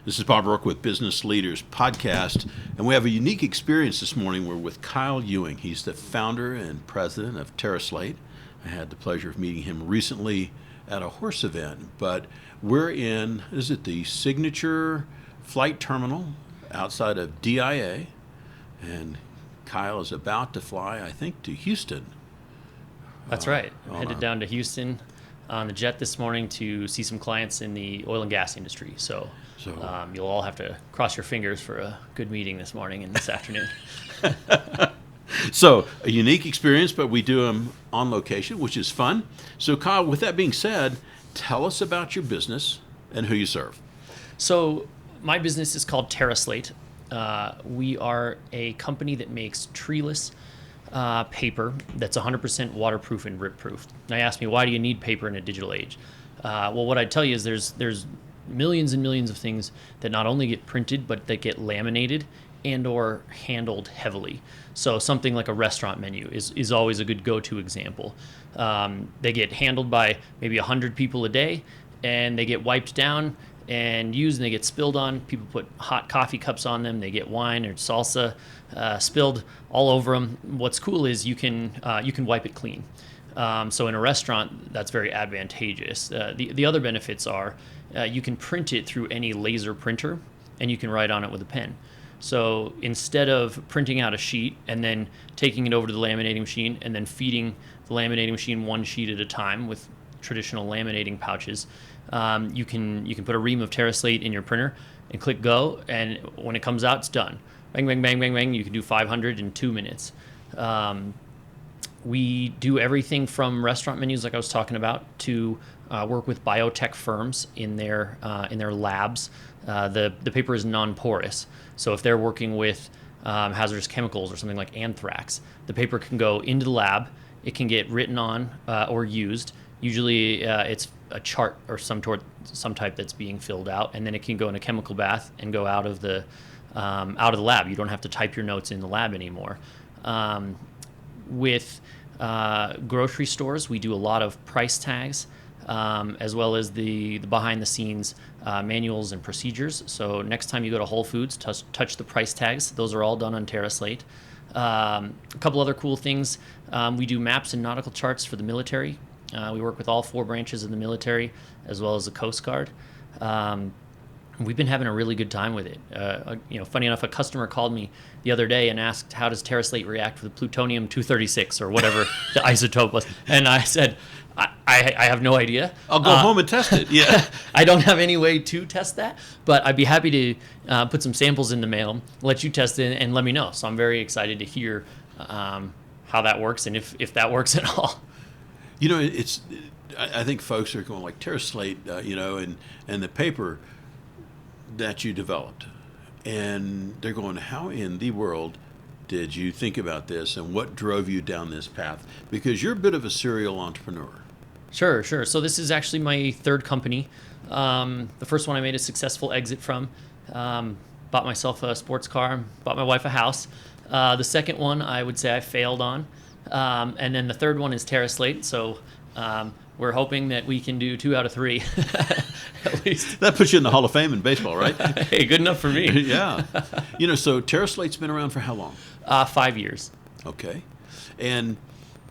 This is Bob Rourke with Business Leaders Podcast, and we have a unique experience this morning. We're with Kyle Ewing. He's the founder and president of TerraSlate. I had the pleasure of meeting him recently at a horse event, but we're in, is it the Signature Flight Terminal outside of DIA, and Kyle is about to fly, I think, to Houston. That's right. I'm headed down to Houston on the jet this morning to see some clients in the oil and gas industry. So you'll all have to cross your fingers for a good meeting this morning and this afternoon. So a unique experience, but we do them on location, which is fun. So Kyle, with that being said, tell us about your business and who you serve. So my business is called TerraSlate. We are a company that makes treeless paper that's 100% waterproof and rip-proof. Now you ask me, why do you need paper in a digital age? Well, what I'd tell you is there's millions and millions of things that not only get printed, but that get laminated and or handled heavily. So something like a restaurant menu is always a good go-to example. They get handled by maybe 100 people a day, and they get wiped down and used, and they get spilled on. People put hot coffee cups on them. They get wine or salsa spilled all over them. What's cool is you can wipe it clean. So in a restaurant, that's very advantageous. The other benefits are you can print it through any laser printer, and you can write on it with a pen. So instead of printing out a sheet and then taking it over to the laminating machine and then feeding the laminating machine one sheet at a time with traditional laminating pouches, you can put a ream of TerraSlate in your printer and click go, and when it comes out, it's done. Bang, bang, bang, bang, bang. You can do 500 in 2 minutes. We do everything from restaurant menus, like I was talking about, to work with biotech firms in their labs. The paper is non-porous, so if they're working with hazardous chemicals or something like anthrax, the paper can go into the lab. It can get written on or used. Usually, it's a chart or some type that's being filled out, and then it can go in a chemical bath and go out of the lab. You don't have to type your notes in the lab anymore. With grocery stores, we do a lot of price tags, as well as the behind-the-scenes manuals and procedures. So next time you go to Whole Foods, touch the price tags. Those are all done on TerraSlate. A couple other cool things. We do maps and nautical charts for the military. We work with all 4 branches of the military, as well as the Coast Guard. We've been having a really good time with it. Funny enough, a customer called me the other day and asked, how does TerraSlate react with plutonium-236 or whatever the isotope was? And I said, I have no idea. I'll go home and test it. Yeah, I don't have any way to test that, but I'd be happy to put some samples in the mail, let you test it, and let me know. So I'm very excited to hear how that works and if that works at all. You know, I think folks are going like TerraSlate, and the paper that you developed, and they're going, how in the world did you think about this, and what drove you down this path? Because you're a bit of a serial entrepreneur. Sure. So this is actually my 3rd company. The first one I made a successful exit from. Bought myself a sports car, bought my wife a house. The second one I would say I failed on. And then the third one is TerraSlate. So we're hoping that we can do 2 out of 3 at least. That puts you in the Hall of Fame in baseball, right? Hey, good enough for me. Yeah. So TerraSlate's been around for how long? 5 years. Okay. And,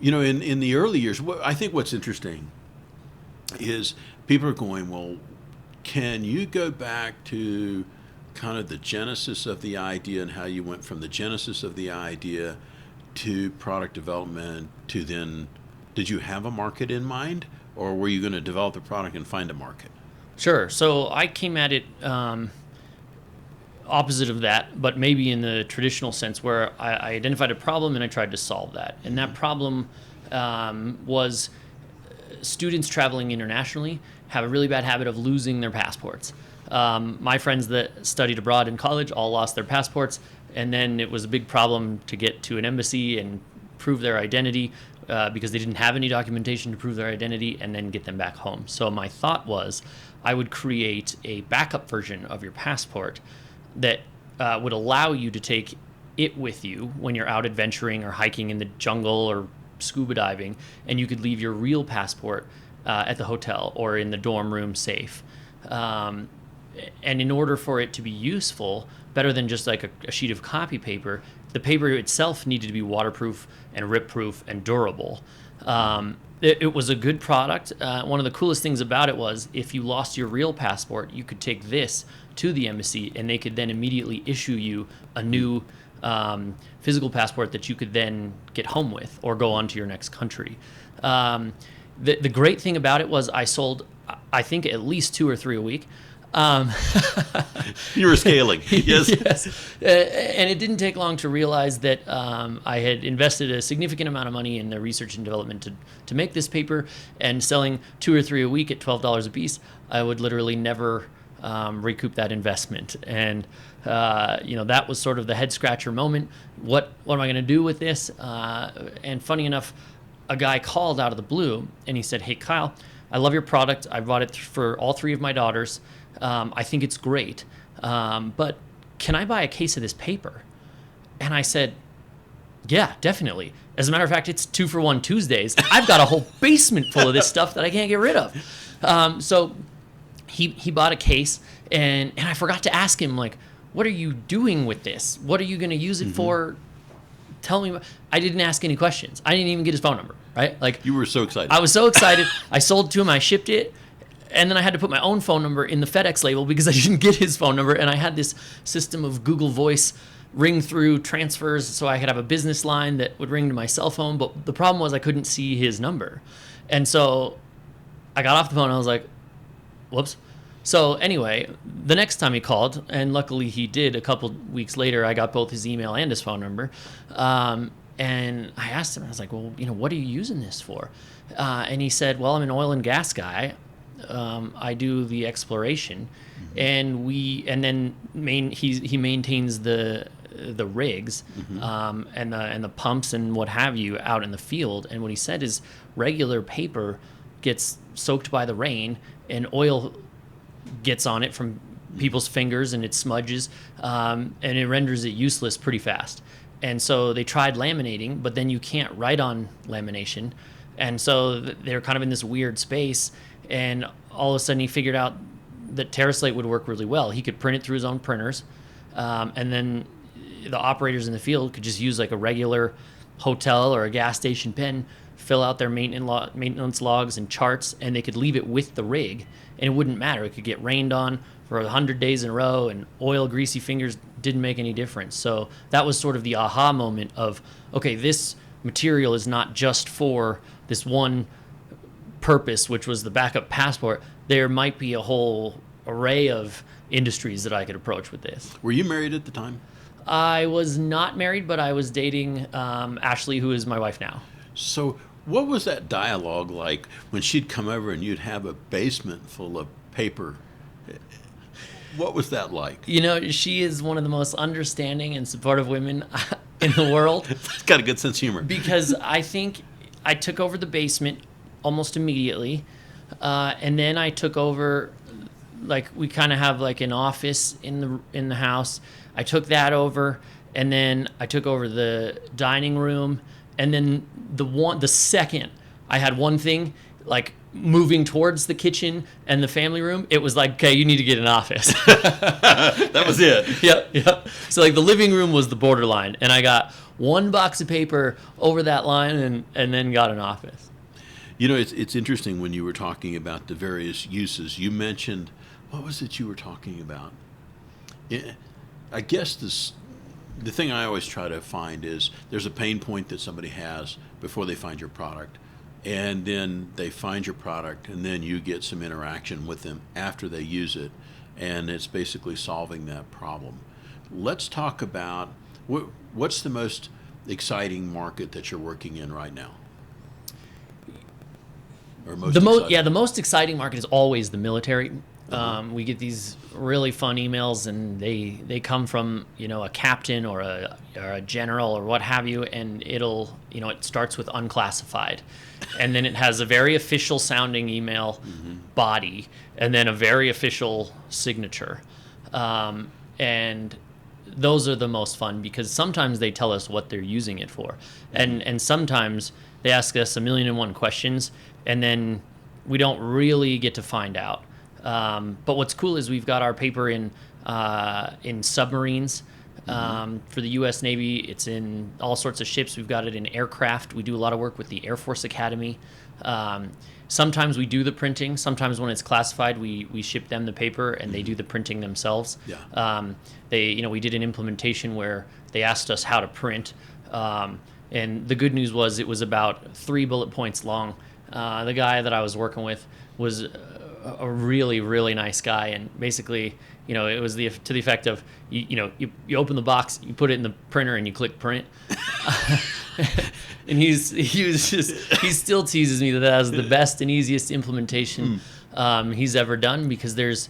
in the early years, I think what's interesting is people are going, well, can you go back to kind of the genesis of the idea and how you went from the genesis of the idea to product development to then, did you have a market in mind, or were you going to develop the product and find a market? Sure. So I came at it opposite of that, but maybe in the traditional sense, where I identified a problem and I tried to solve that. And that problem was students traveling internationally have a really bad habit of losing their passports. My friends that studied abroad in college all lost their passports, and then it was a big problem to get to an embassy and prove their identity because they didn't have any documentation to prove their identity, and then get them back home. So my thought was I would create a backup version of your passport that would allow you to take it with you when you're out adventuring or hiking in the jungle or scuba diving, and you could leave your real passport at the hotel or in the dorm room safe. And in order for it to be useful, better than just like a sheet of copy paper, the paper itself needed to be waterproof and rip-proof and durable. It was a good product. One of the coolest things about it was if you lost your real passport, you could take this to the embassy and they could then immediately issue you a new physical passport that you could then get home with or go on to your next country. The great thing about it was I sold, I think, at least 2 or 3 a week. You were scaling. Yes. Yes. And it didn't take long to realize that I had invested a significant amount of money in the research and development to make this paper, and selling 2 or 3 a week at $12 a piece, I would literally never recoup that investment. And that was sort of the head scratcher moment. What am I going to do with this? And funny enough, a guy called out of the blue and he said, "Hey, Kyle, I love your product. I bought it for all 3 of my daughters. I think it's great. But can I buy a case of this paper?" And I said, "Yeah, definitely. As a matter of fact, it's 2 for $1 Tuesdays. I've got a whole basement full of this stuff that I can't get rid of." So he bought a case, and I forgot to ask him, like, "What are you doing with this? What are you going to use it for? Tell me." I didn't ask any questions. I didn't even get his phone number, right? Like, You were so excited. I was so excited. I sold to him. I shipped it. And then I had to put my own phone number in the FedEx label because I didn't get his phone number. And I had this system of Google Voice ring through transfers so I could have a business line that would ring to my cell phone. But the problem was I couldn't see his number. And so I got off the phone and I was like, whoops. So anyway, the next time he called, and luckily he did, a couple weeks later, I got both his email and his phone number. And I asked him, I was like, "Well, what are you using this for?" And he said, "Well, I'm an oil and gas guy. I do the exploration, and he maintains the rigs, and the pumps and what have you out in the field. And what he said is regular paper gets soaked by the rain, and oil gets on it from people's fingers, and it smudges, and it renders it useless pretty fast. And so they tried laminating, but then you can't write on lamination, and so they're kind of in this weird space." And all of a sudden he figured out that TerraSlate would work really well. He could print it through his own printers, and then the operators in the field could just use like a regular hotel or a gas station pen, fill out their maintenance logs and charts, and they could leave it with the rig, and it wouldn't matter. It could get rained on for 100 days in a row, and oil, greasy fingers didn't make any difference. So that was sort of the aha moment of, okay, this material is not just for this one purpose, which was the backup passport. There might be a whole array of industries that I could approach with this. Were you married at the time? I was not married, but I was dating Ashley, who is my wife now. So what was that dialogue like when she'd come over and you'd have a basement full of paper? What was that like? She is one of the most understanding and supportive women in the world. She's got a good sense of humor. Because I think I took over the basement almost immediately, and then I took over, like, we kind of have like an office in the house. I took that over, and then I took over the dining room, and then the second I had one thing like moving towards the kitchen and the family room, it was like, okay, you need to get an office. That was it. Yep. So like the living room was the borderline, and I got one box of paper over that line, and then got an office. It's interesting when you were talking about the various uses. You mentioned, what was it you were talking about? I guess the thing I always try to find is there's a pain point that somebody has before they find your product, and then they find your product, and then you get some interaction with them after they use it, and it's basically solving that problem. Let's talk about what's the most exciting market that you're working in right now? Or the most exciting market is always the military. We get these really fun emails, and they come from a captain or a general or what have you, and it starts with unclassified, and then it has a very official sounding email body, and then a very official signature, and those are the most fun because sometimes they tell us what they're using it for, and sometimes they ask us 1,000,001 questions, and then we don't really get to find out. But what's cool is we've got our paper in submarines. For the U.S. Navy, it's in all sorts of ships. We've got it in aircraft. We do a lot of work with the Air Force Academy. Sometimes we do the printing. Sometimes when it's classified, we ship them the paper and they do the printing themselves. Yeah. We did an implementation where they asked us how to print. And the good news was it was about 3 bullet points long. The guy that I was working with was a really, really nice guy. And basically, it was to the effect of, you open the box, you put it in the printer and you click print. And he still teases me that was the best and easiest implementation he's ever done, because there's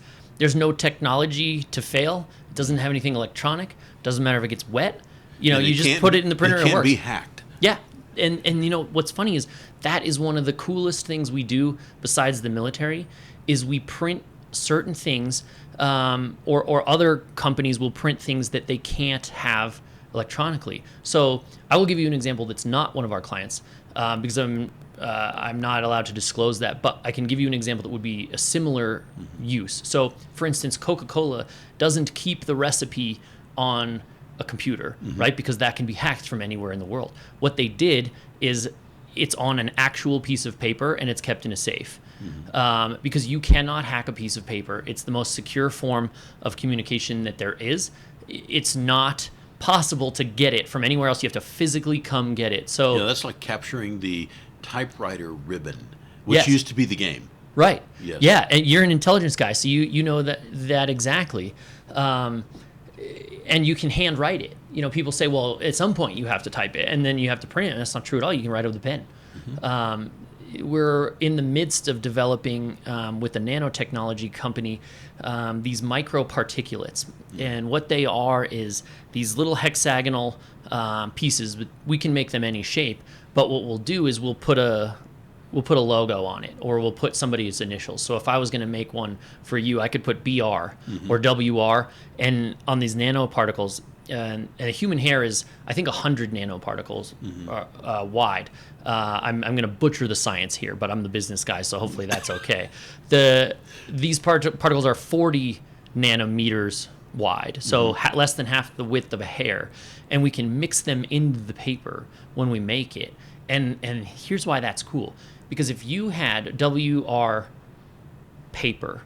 no technology to fail. It doesn't have anything electronic. It doesn't matter if it gets wet. You just put it in the printer and it works. It can't be hacked. Yeah. And what's funny is that is one of the coolest things we do besides the military is we print certain things, or other companies will print things that they can't have electronically. So I will give you an example that's not one of our clients, because I'm not allowed to disclose that, but I can give you an example that would be a similar use. So for instance, Coca-Cola doesn't keep the recipe on a computer, right? Because that can be hacked from anywhere in the world. What they did is it's on an actual piece of paper and it's kept in a safe. Because you cannot hack a piece of paper. It's the most secure form of communication that there is. It's not possible to get it from anywhere else. You have to physically come get it. So that's like capturing the typewriter ribbon, which used to be the game. Right. Yes. Yeah, and you're an intelligence guy, so you know that exactly. And you can handwrite it. People say, well, at some point you have to type it, and then you have to print it. And that's not true at all. You can write it with a pen. We're in the midst of developing, with a nanotechnology company, these microparticulates. And what they are is these little hexagonal pieces. But we can make them any shape. But what we'll do is we'll put a logo on it, or we'll put somebody's initials. So if I was going to make one for you, I could put BR or WR, and on these nanoparticles, and a human hair is, I think, 100 nanoparticles wide. I'm going to butcher the science here, but I'm the business guy, so hopefully that's okay. These particles are 40 nanometers wide, so less than half the width of a hair, and we can mix them into the paper when we make it. And here's why that's cool. Because if you had WR paper,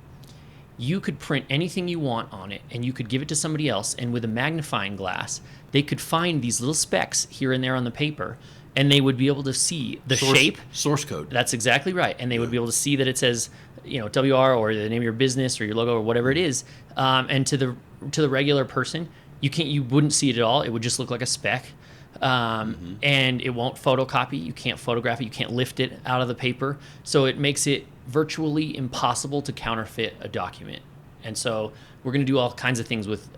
you could print anything you want on it, and you could give it to somebody else, and with a magnifying glass, they could find these little specks here and there on the paper, and they would be able to see the shape. Source code. That's exactly right. And they would be able to see that it says, WR, or the name of your business or your logo or whatever it is. And to the regular person, you wouldn't see it at all. It would just look like a speck. And it won't photocopy. You can't photograph it. You can't lift it out of the paper. So it makes it virtually impossible to counterfeit a document. And so we're going to do all kinds of things with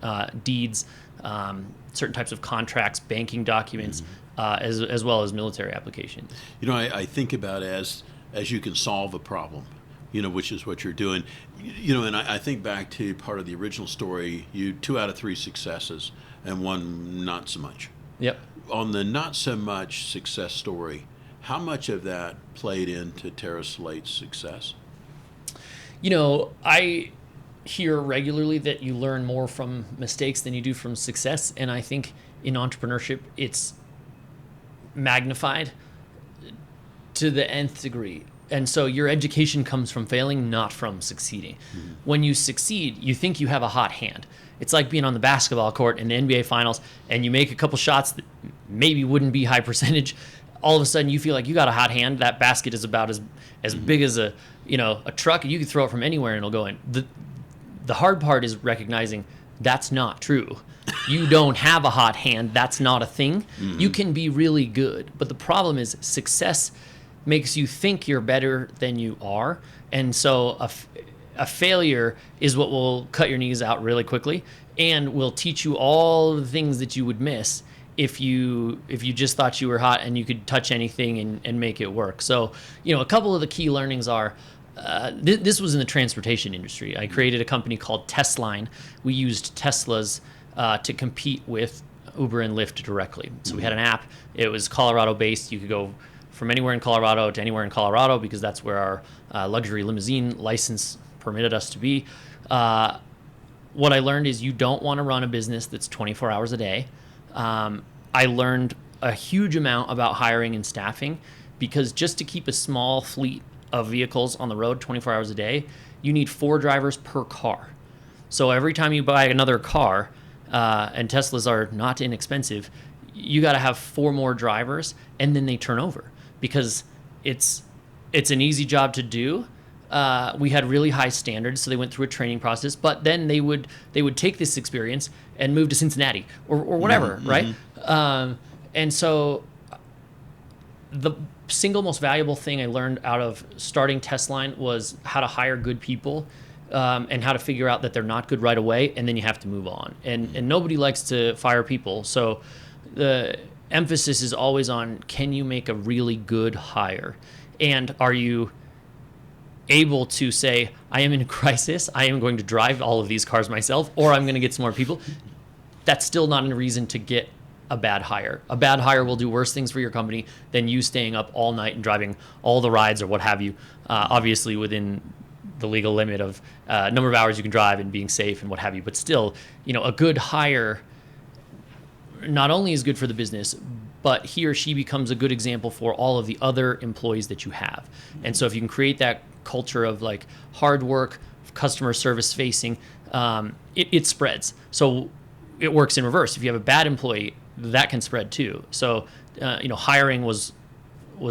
deeds, certain types of contracts, banking documents, as well as military applications. I think about as you can solve a problem, which is what you're doing. And I think back to part of the original story, 2 out of 3 successes and 1 not so much. Yep. On the not so much success story, how much of that played into TerraSlate's success? I hear regularly that you learn more from mistakes than you do from success, and I think in entrepreneurship it's magnified to the nth degree. And so your education comes from failing, not from succeeding. When you succeed, you think you have a hot hand. It's like being on the basketball court in the NBA Finals, and you make a couple shots that maybe wouldn't be high percentage. All of a sudden, you feel like you got a hot hand. That basket is about as big as a truck, and you can throw it from anywhere and it'll go in. The hard part is recognizing that's not true. You don't have a hot hand. That's not a thing. You can be really good, but the problem is success makes you think you're better than you are, and so a failure is what will cut your knees out really quickly and will teach you all the things that you would miss if you just thought you were hot and you could touch anything and make it work. So, a couple of the key learnings are, this was in the transportation industry. I created a company called Testline. We used Teslas to compete with Uber and Lyft directly. So we had an app. It was Colorado-based. You could go from anywhere in Colorado to anywhere in Colorado because that's where our luxury limousine license permitted us to be. What I learned is you don't want to run a business that's 24 hours a day. I learned a huge amount about hiring and staffing, because just to keep a small fleet of vehicles on the road 24 hours a day, you need 4 drivers per car. So every time you buy another car, and Teslas are not inexpensive, you got to have 4 more drivers, and then they turn over, because it's an easy job to do. We had really high standards, so they went through a training process, but then they would take this experience and move to Cincinnati or whatever, mm-hmm. right? And so the single most valuable thing I learned out of starting Testline was how to hire good people, and how to figure out that they're not good right away, and then you have to move on. And nobody likes to fire people, so the emphasis is always on, can you make a really good hire? And are you able to say, I am in a crisis, I am going to drive all of these cars myself, or I'm going to get some more people? That's still not a reason to get a bad hire. A bad hire will do worse things for your company than you staying up all night and driving all the rides or what have you, obviously within the legal limit of number of hours you can drive and being safe and what have you. But still, a good hire not only is good for the business, but he or she becomes a good example for all of the other employees that you have. And so if you can create that culture of like hard work, customer service facing, it spreads. So it works in reverse. If you have a bad employee, that can spread too. So, hiring was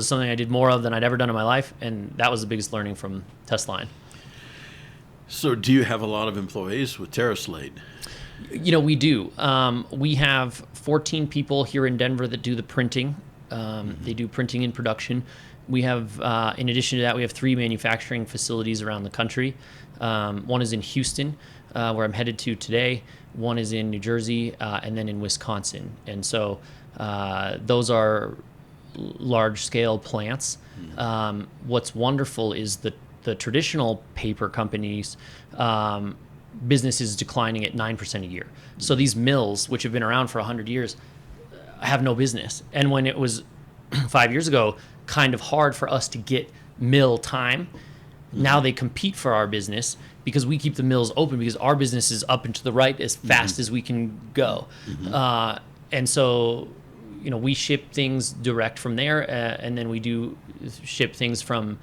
something I did more of than I'd ever done in my life. And that was the biggest learning from Testline. So do you have a lot of employees with TerraSlate? We do. We have 14 people here in Denver that do the printing. They do printing in production. We have, in addition to that, we have 3 manufacturing facilities around the country. One is in Houston, where I'm headed to today. One is in New Jersey, and then in Wisconsin. And so those are large-scale plants. What's wonderful is the traditional paper companies, business is declining at 9% a year. So these mills, which have been around for 100 years, have no business. And when it was 5 years ago, kind of hard for us to get mill time, now they compete for our business because we keep the mills open, because our business is up and to the right as fast as we can go. And so, we ship things direct from there, and then we do ship things from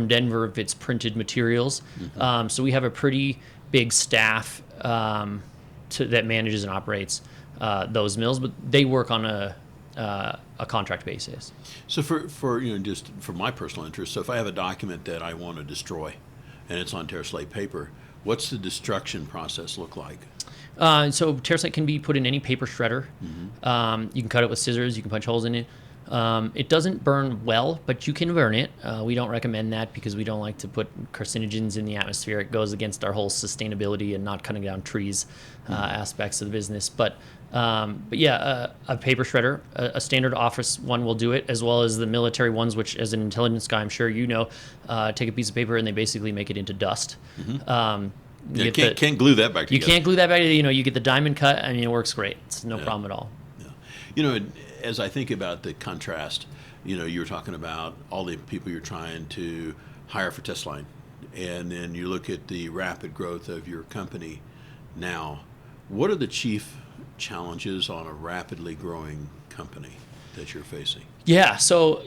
Denver if it's printed materials. So we have a pretty big staff that manages and operates those mills, but they work on a contract basis. So for just for my personal interest, so if I have a document that I want to destroy and it's on TerraSlate paper, what's the destruction process look like? So TerraSlate can be put in any paper shredder. You can cut it with scissors, you can punch holes in it. It doesn't burn well, but you can burn it. We don't recommend that because we don't like to put carcinogens in the atmosphere. It goes against our whole sustainability and not cutting down trees aspects of the business. But yeah, a paper shredder, a standard office one will do it, as well as the military ones, which as an intelligence guy, I'm sure take a piece of paper and they basically make it into dust. You can't glue that back together. You can't glue that back together. You get the diamond cut. I mean, it works great. It's no problem at all. Yeah. As I think about the contrast, you were talking about all the people you're trying to hire for Testline, and then you look at the rapid growth of your company now. What are the chief challenges on a rapidly growing company that you're facing? Yeah, so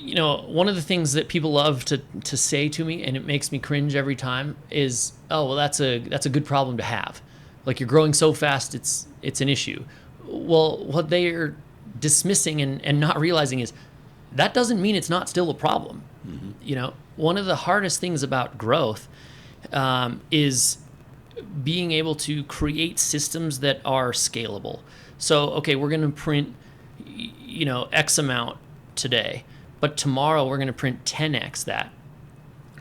one of the things that people love to say to me, and it makes me cringe every time, is, "Oh, well, that's a good problem to have. Like, you're growing so fast, it's an issue." Well, what they are dismissing and not realizing is that doesn't mean it's not still a problem. One of the hardest things about growth is being able to create systems that are scalable. So, okay, we're going to print X amount today, but tomorrow we're going to print 10x that.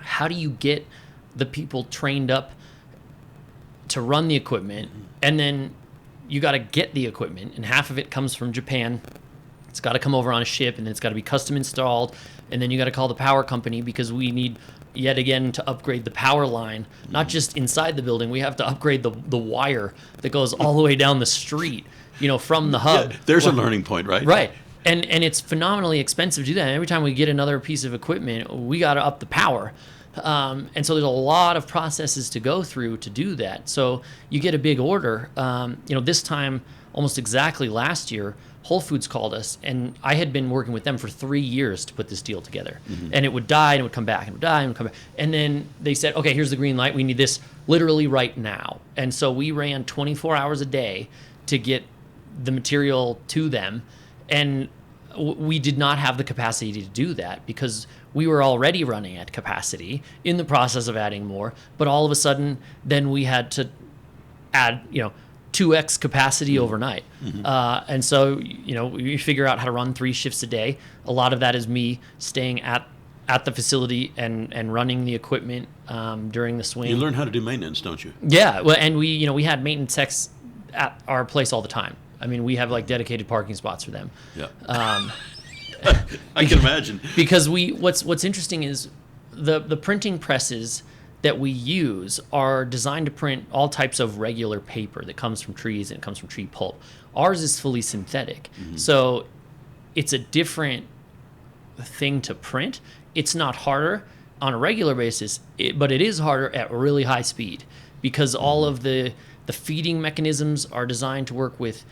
How do you get the people trained up to run the equipment? And then you got to get the equipment, and half of it comes from Japan. It's got to come over on a ship, and then it's got to be custom installed, and then you got to call the power company because we need yet again to upgrade the power line, not just inside the building. We have to upgrade the wire that goes all the way down the street, from the hub. Yeah, there's a learning point, right? Right. And it's phenomenally expensive to do that. And every time we get another piece of equipment, we got to up the power. And so there's a lot of processes to go through to do that. So you get a big order. This time, almost exactly last year, Whole Foods called us, and I had been working with them for 3 years to put this deal together. And it would die and it would come back and it would die and it would come back. And then they said, okay, here's the green light. We need this literally right now. And so we ran 24 hours a day to get the material to them. And we did not have the capacity to do that because we were already running at capacity in the process of adding more. But all of a sudden, then we had to add, 2x capacity overnight. And so, we figure out how to run 3 shifts a day. A lot of that is me staying at the facility and running the equipment during the swing. You learn how to do maintenance, don't you? Yeah. Well, and we had maintenance techs at our place all the time. I mean, we have like dedicated parking spots for them. Yeah. I can imagine. Because what's interesting is the printing presses that we use are designed to print all types of regular paper that comes from trees and it comes from tree pulp. Ours is fully synthetic. So it's a different thing to print. It's not harder on a regular basis, but it is harder at really high speed because all of the feeding mechanisms are designed to work with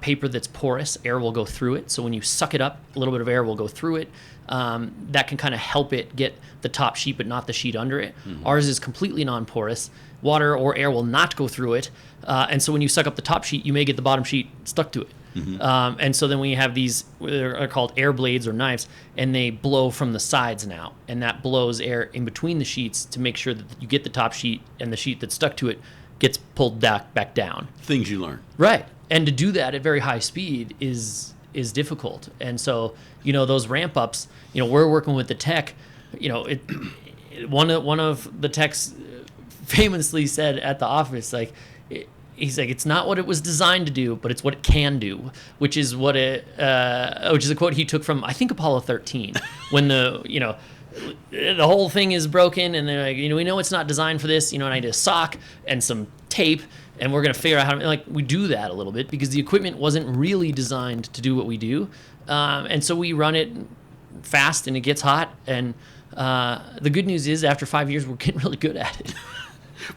paper that's porous. Air will go through it. So when you suck it up, a little bit of air will go through it. That can kind of help it get the top sheet, but not the sheet under it. Ours is completely non-porous. Water or air will not go through it. And so when you suck up the top sheet, you may get the bottom sheet stuck to it. And so then we have these, they're called air blades or knives, and they blow from the sides now. And that blows air in between the sheets to make sure that you get the top sheet and the sheet that's stuck to it gets pulled back down. Things you learn. Right. And to do that at very high speed is difficult. And so, those ramp ups, we're working with the tech, one of the techs famously said at the office, he's like, it's not what it was designed to do, but it's what it can do, which is which is a quote he took from, I think, Apollo 13, when the whole thing is broken and they're like, we know it's not designed for this, and I need a sock and some tape and we're going to figure out how to, we do that a little bit because the equipment wasn't really designed to do what we do. And so we run it fast and it gets hot. And the good news is after 5 years, we're getting really good at it.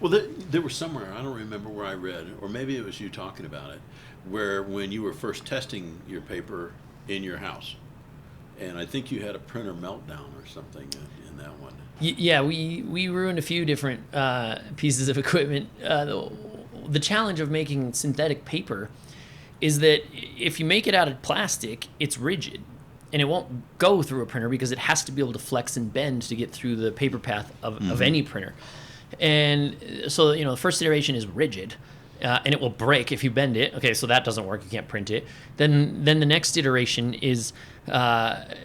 Well, there was somewhere, I don't remember where I read, or maybe it was you talking about it, where when you were first testing your paper in your house, and I think you had a printer meltdown or something in that one. Yeah, we ruined a few different pieces of equipment. The challenge of making synthetic paper is that if you make it out of plastic, it's rigid. And it won't go through a printer because it has to be able to flex and bend to get through the paper path of any printer. And so, the first iteration is rigid, and it will break if you bend it. Okay, so that doesn't work. You can't print it. Then the next iteration is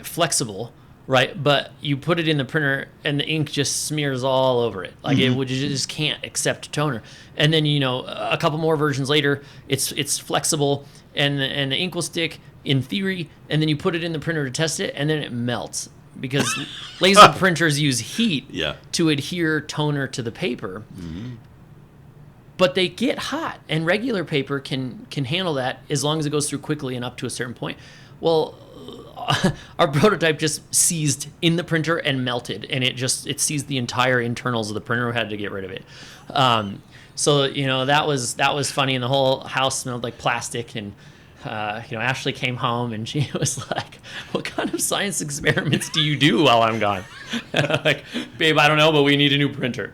flexible, right? But you put it in the printer, and the ink just smears all over it. You just can't accept toner. And then, a couple more versions later, it's flexible, and the ink will stick in theory, and then you put it in the printer to test it, and then it melts. Because laser printers use heat to adhere toner to the paper, but they get hot, and regular paper can handle that as long as it goes through quickly and up to a certain point. Well, our prototype just seized in the printer and melted, and it seized the entire internals of the printer. We had to get rid of it. So that was funny, and the whole house smelled like plastic. And Ashley came home and she was like, "What kind of science experiments do you do while I'm gone?" Like, "Babe, I don't know, but we need a new printer."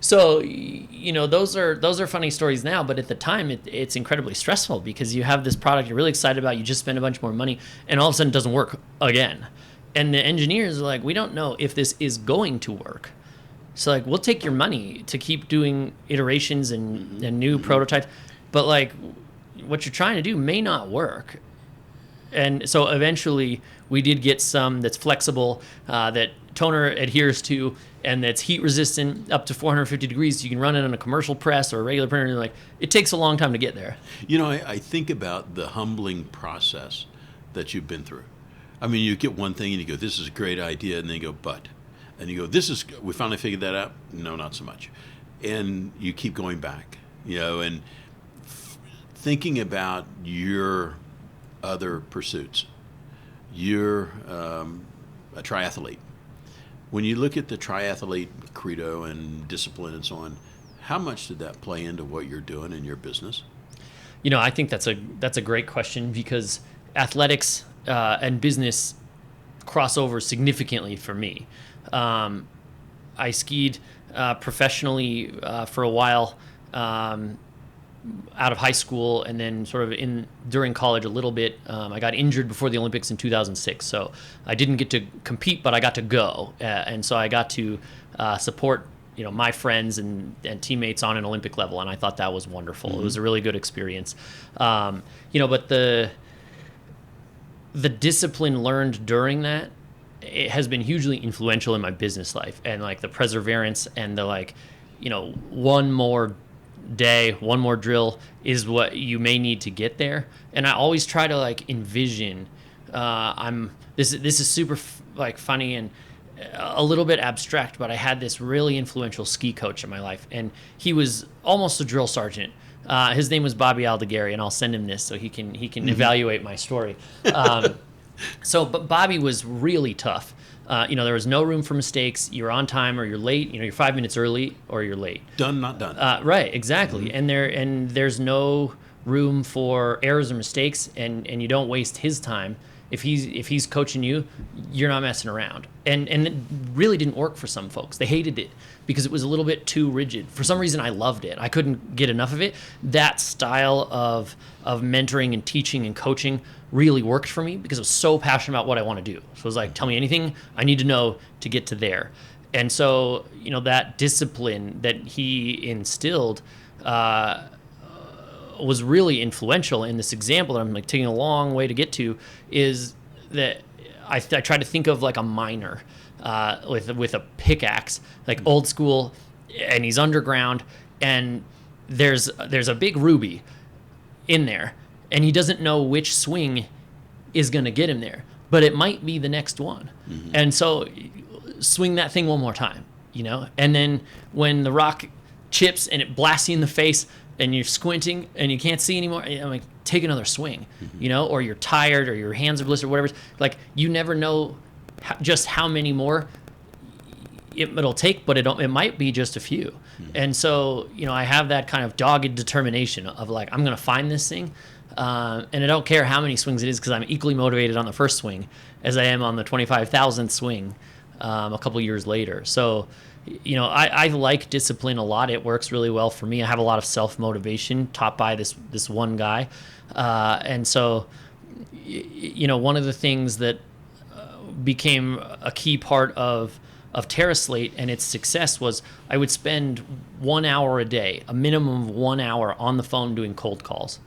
So those are funny stories now, but at the time it's incredibly stressful because you have this product you're really excited about, you just spend a bunch more money, and all of a sudden it doesn't work again. And the engineers are like, "We don't know if this is going to work. So we'll take your money to keep doing iterations and new prototypes, but what you're trying to do may not work." And so eventually we did get some that's flexible, that toner adheres to, and that's heat resistant up to 450 degrees. So you can run it on a commercial press or a regular printer. And it takes a long time to get there. I think about the humbling process that you've been through. I mean, you get one thing and you go, "This is a great idea," and then you go, "But," and you go, "We finally figured that out." No, not so much. And you keep going back, and thinking about your other pursuits. You're a triathlete. When you look at the triathlete credo and discipline and so on, how much did that play into what you're doing in your business? I think that's a great question, because athletics and business cross over significantly for me. I skied professionally for a while out of high school, and then sort of during college a little bit. I got injured before the Olympics in 2006, so I didn't get to compete, but I got to go, and so I got to support my friends and teammates on an Olympic level, and I thought that was wonderful. Mm-hmm. It was a really good experience. But the discipline learned during that, it has been hugely influential in my business life, and like the perseverance and the one more day, one more drill is what you may need to get there. And I always try to envision. This is super funny and a little bit abstract, but I had this really influential ski coach in my life, and he was almost a drill sergeant. His name was Bobby Aldegari, and I'll send him this so he can mm-hmm. evaluate my story. But Bobby was really tough. There was no room for mistakes. You're on time or you're late. You're 5 minutes early or you're late. Done, not done. Right, exactly. Mm-hmm. There's no room for errors or mistakes, and you don't waste his time. If he's coaching you, you're not messing around. And it really didn't work for some folks. They hated it because it was a little bit too rigid. For some reason, I loved it. I couldn't get enough of it. That style of mentoring and teaching and coaching really worked for me because I was so passionate about what I want to do. So it was like, tell me anything I need to know to get to there. And so, that discipline that he instilled was really influential in this example that I'm taking a long way to get to, is that I try to think of like a miner with a pickaxe, old school, and he's underground, and there's a big ruby in there, and he doesn't know which swing is going to get him there, but it might be the next one. Mm-hmm. And so swing that thing one more time, and then when the rock chips and it blasts you in the face and you're squinting and you can't see anymore, I'm like, take another swing, mm-hmm. Or you're tired or your hands are blistered, whatever. You never know just how many more it'll take, but it might be just a few. Mm-hmm. And so, I have that kind of dogged determination of I'm going to find this thing. And I don't care how many swings it is, because I'm equally motivated on the first swing as I am on the 25,000th swing a couple years later. So, I like discipline a lot. It works really well for me. I have a lot of self-motivation taught by this one guy. And so, one of the things that became a key part of TerraSlate and its success was I would spend 1 hour a day, a minimum of 1 hour on the phone doing cold calls.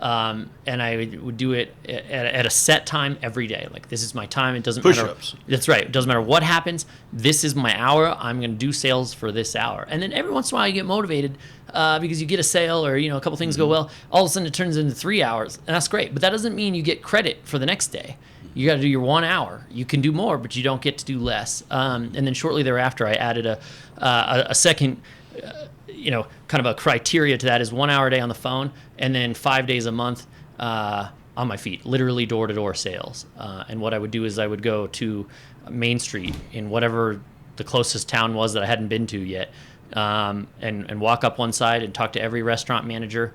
And I would do it at a set time every day. This is my time. It doesn't matter. Push-ups. That's right. It doesn't matter what happens. This is my hour. I'm going to do sales for this hour. And then every once in a while you get motivated because you get a sale or, a couple things mm-hmm. go well. All of a sudden it turns into 3 hours, and that's great. But that doesn't mean you get credit for the next day. You got to do your 1 hour. You can do more, but you don't get to do less. And then shortly thereafter, I added a second kind of a criteria to that, is 1 hour a day on the phone, and then 5 days a month on my feet, literally door-to-door sales. And what I would do is I would go to Main Street in whatever the closest town was that I hadn't been to yet, and walk up one side and talk to every restaurant manager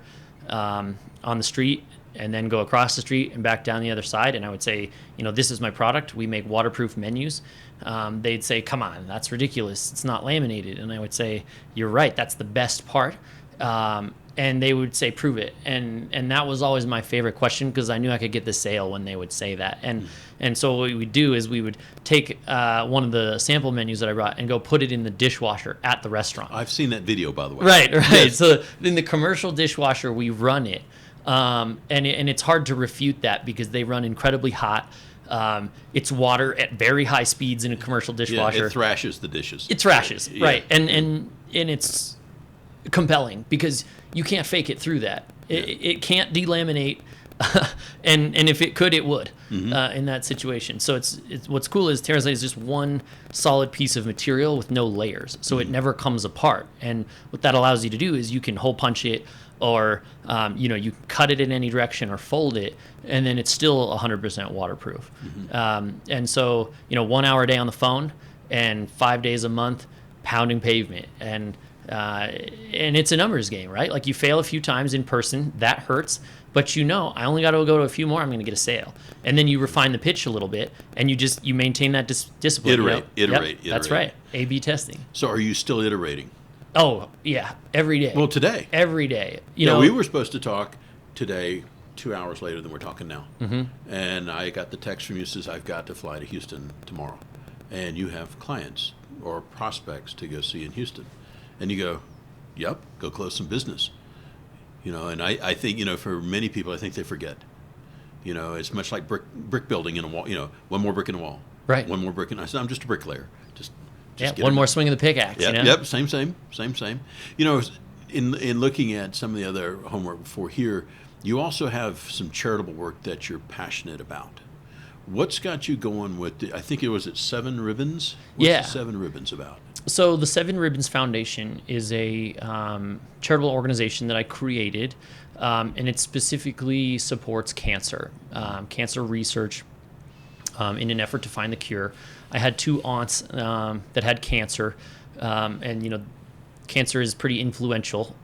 on the street, and then go across the street and back down the other side. And I would say, this is my product. We make waterproof menus. They'd say, come on, that's ridiculous. It's not laminated. And I would say, you're right. That's the best part. And they would say, prove it. And that was always my favorite question, because I knew I could get the sale when they would say that. And so what we would do is we would take one of the sample menus that I brought and go put it in the dishwasher at the restaurant. I've seen that video, by the way. Right. Yes. So in the commercial dishwasher, we run it. And it's hard to refute that, because they run incredibly hot. It's water at very high speeds in a commercial dishwasher. Yeah, it thrashes the dishes. It thrashes, yeah. Right. And it's compelling, because you can't fake it through that. It can't delaminate, and if it could, it would mm-hmm. In that situation. So it's what's cool is TerraSlate is just one solid piece of material with no layers, so mm-hmm. it never comes apart. And what that allows you to do is you can hole punch it, or you cut it in any direction or fold it, and then it's still 100% waterproof. Mm-hmm. And so 1 hour a day on the phone, and 5 days a month pounding pavement. And it's a numbers game, right? Like you fail a few times in person, that hurts, but I only got to go to a few more, I'm going to get a sale. And then you refine the pitch a little bit, and you maintain that discipline. Iterate. Yep, that's right. A/B testing. So are you still iterating? Oh, yeah, every day. Well, today. Every day. We were supposed to talk today 2 hours later than we're talking now. Mm-hmm. And I got the text from you that says I've got to fly to Houston tomorrow. And you have clients or prospects to go see in Houston. And you go, yep, go close some business. And I think, for many people, I think they forget. It's much like brick building in a wall, one more brick in a wall. Right. One more brick in, I said, I'm just a bricklayer. Just get one it more done. swing of the pickaxe. Yep, same. In looking at some of the other homework before here, you also have some charitable work that you're passionate about. What's got you going with, I think it was at Seven Ribbons? What's the Seven Ribbons about? So the Seven Ribbons Foundation is a charitable organization that I created, and it specifically supports cancer research in an effort to find the cure. I had 2 aunts that had cancer, and cancer is pretty influential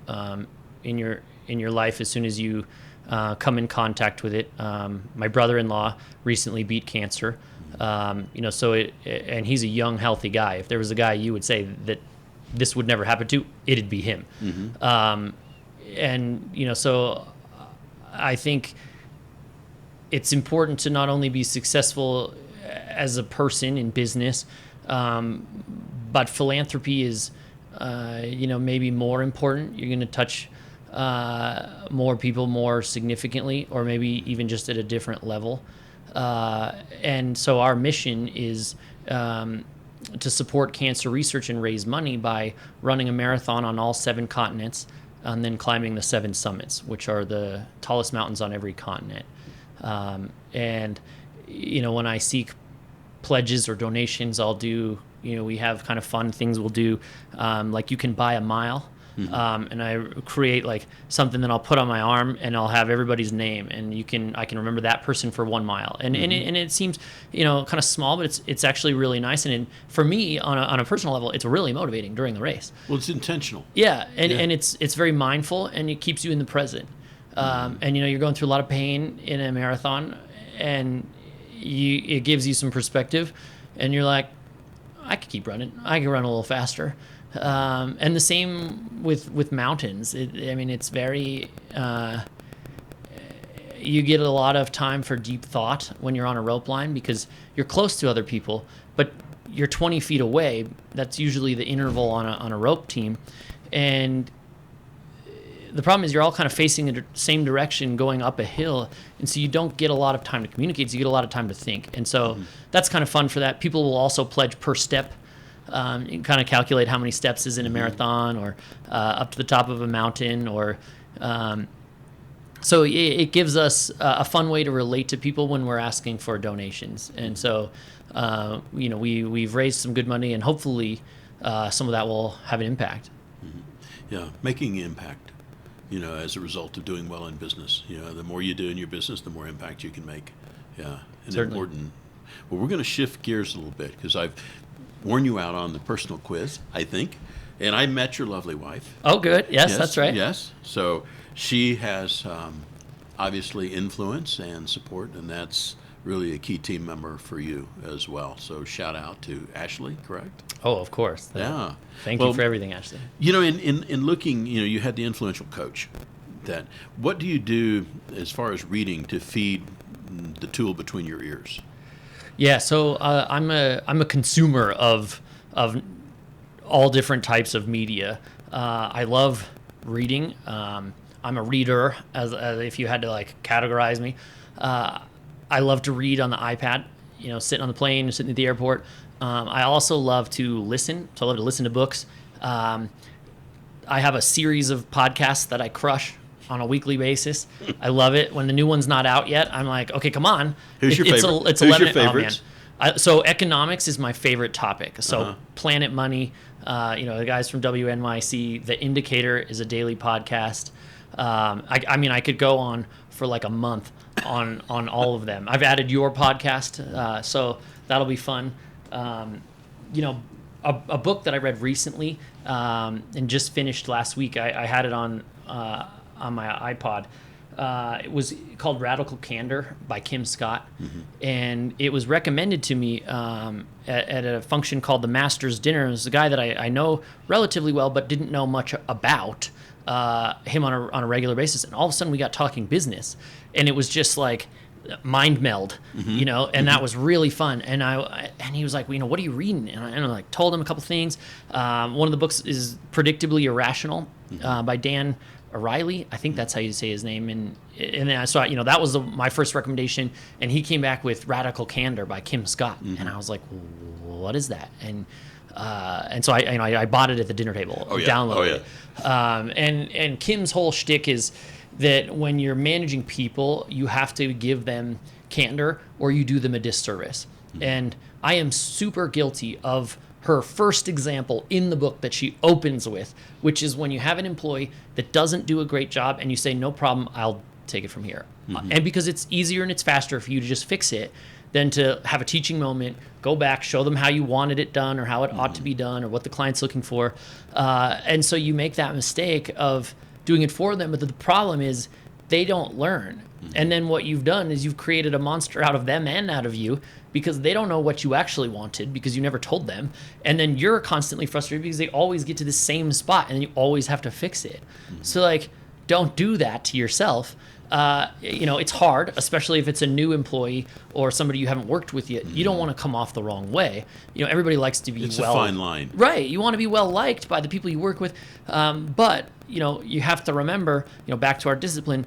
in your life as soon as you come in contact with it. My brother-in-law recently beat cancer. And he's a young, healthy guy. If there was a guy you would say that this would never happen to, it'd be him. Mm-hmm. So I think it's important to not only be successful as a person in business, but philanthropy is, maybe more important. You're going to touch more people more significantly, or maybe even just at a different level. And so our mission is to support cancer research and raise money by running a marathon on all 7 continents and then climbing the 7 summits, which are the tallest mountains on every continent. When I seek pledges or donations, I'll do, we have kind of fun things we'll do, like you can buy a mile. Mm-hmm. And I create like something that I'll put on my arm, and I'll have everybody's name, and I can remember that person for 1 mile. And it seems kind of small, but it's actually really nice. And for me, on a personal level, it's really motivating during the race. Well, it's intentional. Yeah, and it's very mindful, and it keeps you in the present. And you're going through a lot of pain in a marathon, and it gives you some perspective, and you're like, I could keep running. I can run a little faster. And the same with mountains. It's very, you get a lot of time for deep thought when you're on a rope line, because you're close to other people, but you're 20 feet away. That's usually the interval on a rope team. And the problem is you're all kind of facing the same direction going up a hill. And so you don't get a lot of time to communicate. So you get a lot of time to think. And so that's kind of fun for that. People will also pledge per step. You can kind of calculate how many steps is in a marathon, or up to the top of a mountain, or so it gives us a fun way to relate to people when we're asking for donations. And so we've raised some good money, and hopefully some of that will have an impact. Mm-hmm. Yeah, making impact, as a result of doing well in business. The more you do in your business, the more impact you can make. Yeah, and certainly. Important. Well, we're going to shift gears a little bit, because I've worn you out on the personal quiz, I think. And I met your lovely wife. Oh, good. Yes, that's right. Yes. So she has obviously influence and support, and that's really a key team member for you as well. So shout out to Ashley, correct? Oh, of course. Yeah. Thank you for everything, Ashley. In looking, you had the influential coach. What do you do as far as reading to feed the tool between your ears? Yeah, so I'm a consumer of all different types of media. I love reading. I'm a reader, as if you had to like categorize me. I love to read on the iPad. Sitting on the plane, sitting at the airport. I also love to listen. So I love to listen to books. I have a series of podcasts that I crush on a weekly basis. I love it. When the new one's not out yet, I'm like, okay, come on. Who's your favorite? It's Who's 11. your favorites? So economics is my favorite topic. So Planet Money, the guys from WNYC, The Indicator is a daily podcast. I could go on for like a month on all of them. I've added your podcast, so that'll be fun. a book that I read recently and just finished last week. I had it on my iPod. It was called Radical Candor by Kim Scott, and it was recommended to me at a function called the Master's Dinner. It was a guy that I know relatively well, but didn't know much about him on a regular basis. And all of a sudden, we got talking business, and it was just like mind meld, and that was really fun. And he was like, what are you reading? And I like told him a couple things. One of the books is Predictably Irrational by Dan O'Reilly. I think that's how you say his name. And then I saw, that was my first recommendation. And he came back with Radical Candor by Kim Scott. And I was like, what is that? And so I bought it at the dinner table, downloaded it. And Kim's whole shtick is that when you're managing people, you have to give them candor or you do them a disservice. And I am super guilty of her first example in the book that she opens with, which is when you have an employee that doesn't do a great job and you say, no problem, I'll take it from here. And because it's easier and it's faster for you to just fix it than to have a teaching moment, go back, show them how you wanted it done or how it ought to be done or what the client's looking for. And so you make that mistake of doing it for them, but the problem is they don't learn. And then what you've done is you've created a monster out of them and out of you because they don't know what you actually wanted because you never told them. And then you're constantly frustrated because they always get to the same spot and you always have to fix it. So don't do that to yourself. It's hard, especially if it's a new employee or somebody you haven't worked with yet. You don't want to come off the wrong way. Everybody likes to be it's a fine line. Right. You want to be well liked by the people you work with. But you have to remember, back to our discipline,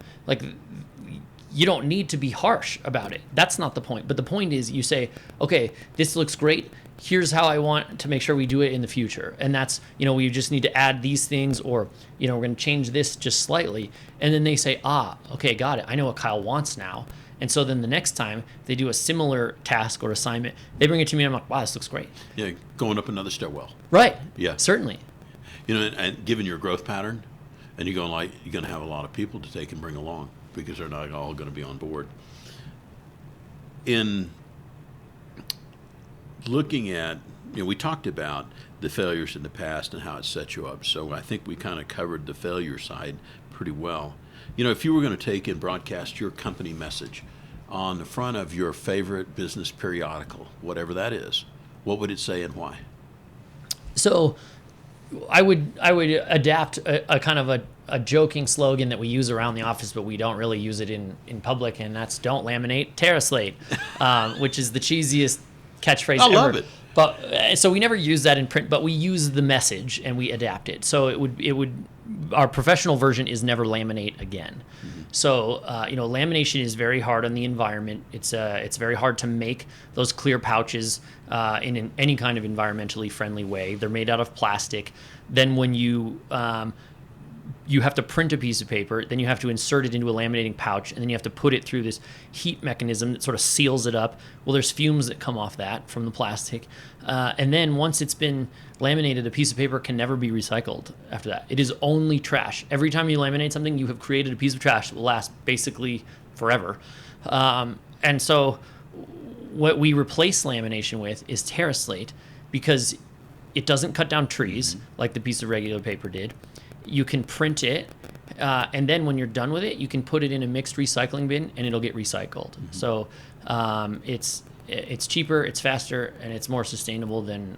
you don't need to be harsh about it. That's not the point. But the point is you say, okay, this looks great. Here's how I want to make sure we do it in the future. And that's, we just need to add these things or, we're going to change this just slightly. And then they say, okay, got it. I know what Kyle wants now. And so then the next time they do a similar task or assignment, they bring it to me and I'm like, wow, this looks great. Yeah, going up another stairwell. Right. Yeah. Certainly. And given your growth pattern, and you're going to have a lot of people to take and bring along because they're not all going to be on board. In looking at, we talked about the failures in the past and how it set you up. So I think we kind of covered the failure side pretty well. If you were going to take and broadcast your company message on the front of your favorite business periodical, whatever that is, what would it say and why? So I would adapt a kind of a joking slogan that we use around the office, but we don't really use it in public, and that's don't laminate, TerraSlate, which is the cheesiest catchphrase ever. I love it. But so we never use that in print, but we use the message and we adapt it. So it would our professional version is never laminate again. So lamination is very hard on the environment. It's very hard to make those clear pouches in any kind of environmentally friendly way. They're made out of plastic. Then when you have to print a piece of paper, then you have to insert it into a laminating pouch, and then you have to put it through this heat mechanism that sort of seals it up. Well, there's fumes that come off that from the plastic. And then once it's been laminated, a piece of paper can never be recycled after that. It is only trash. Every time you laminate something, you have created a piece of trash that will last basically forever. And so what we replace lamination with is TerraSlate because it doesn't cut down trees like the piece of regular paper did. You can print it, and then when you're done with it, you can put it in a mixed recycling bin, and it'll get recycled. So it's cheaper, it's faster, and it's more sustainable than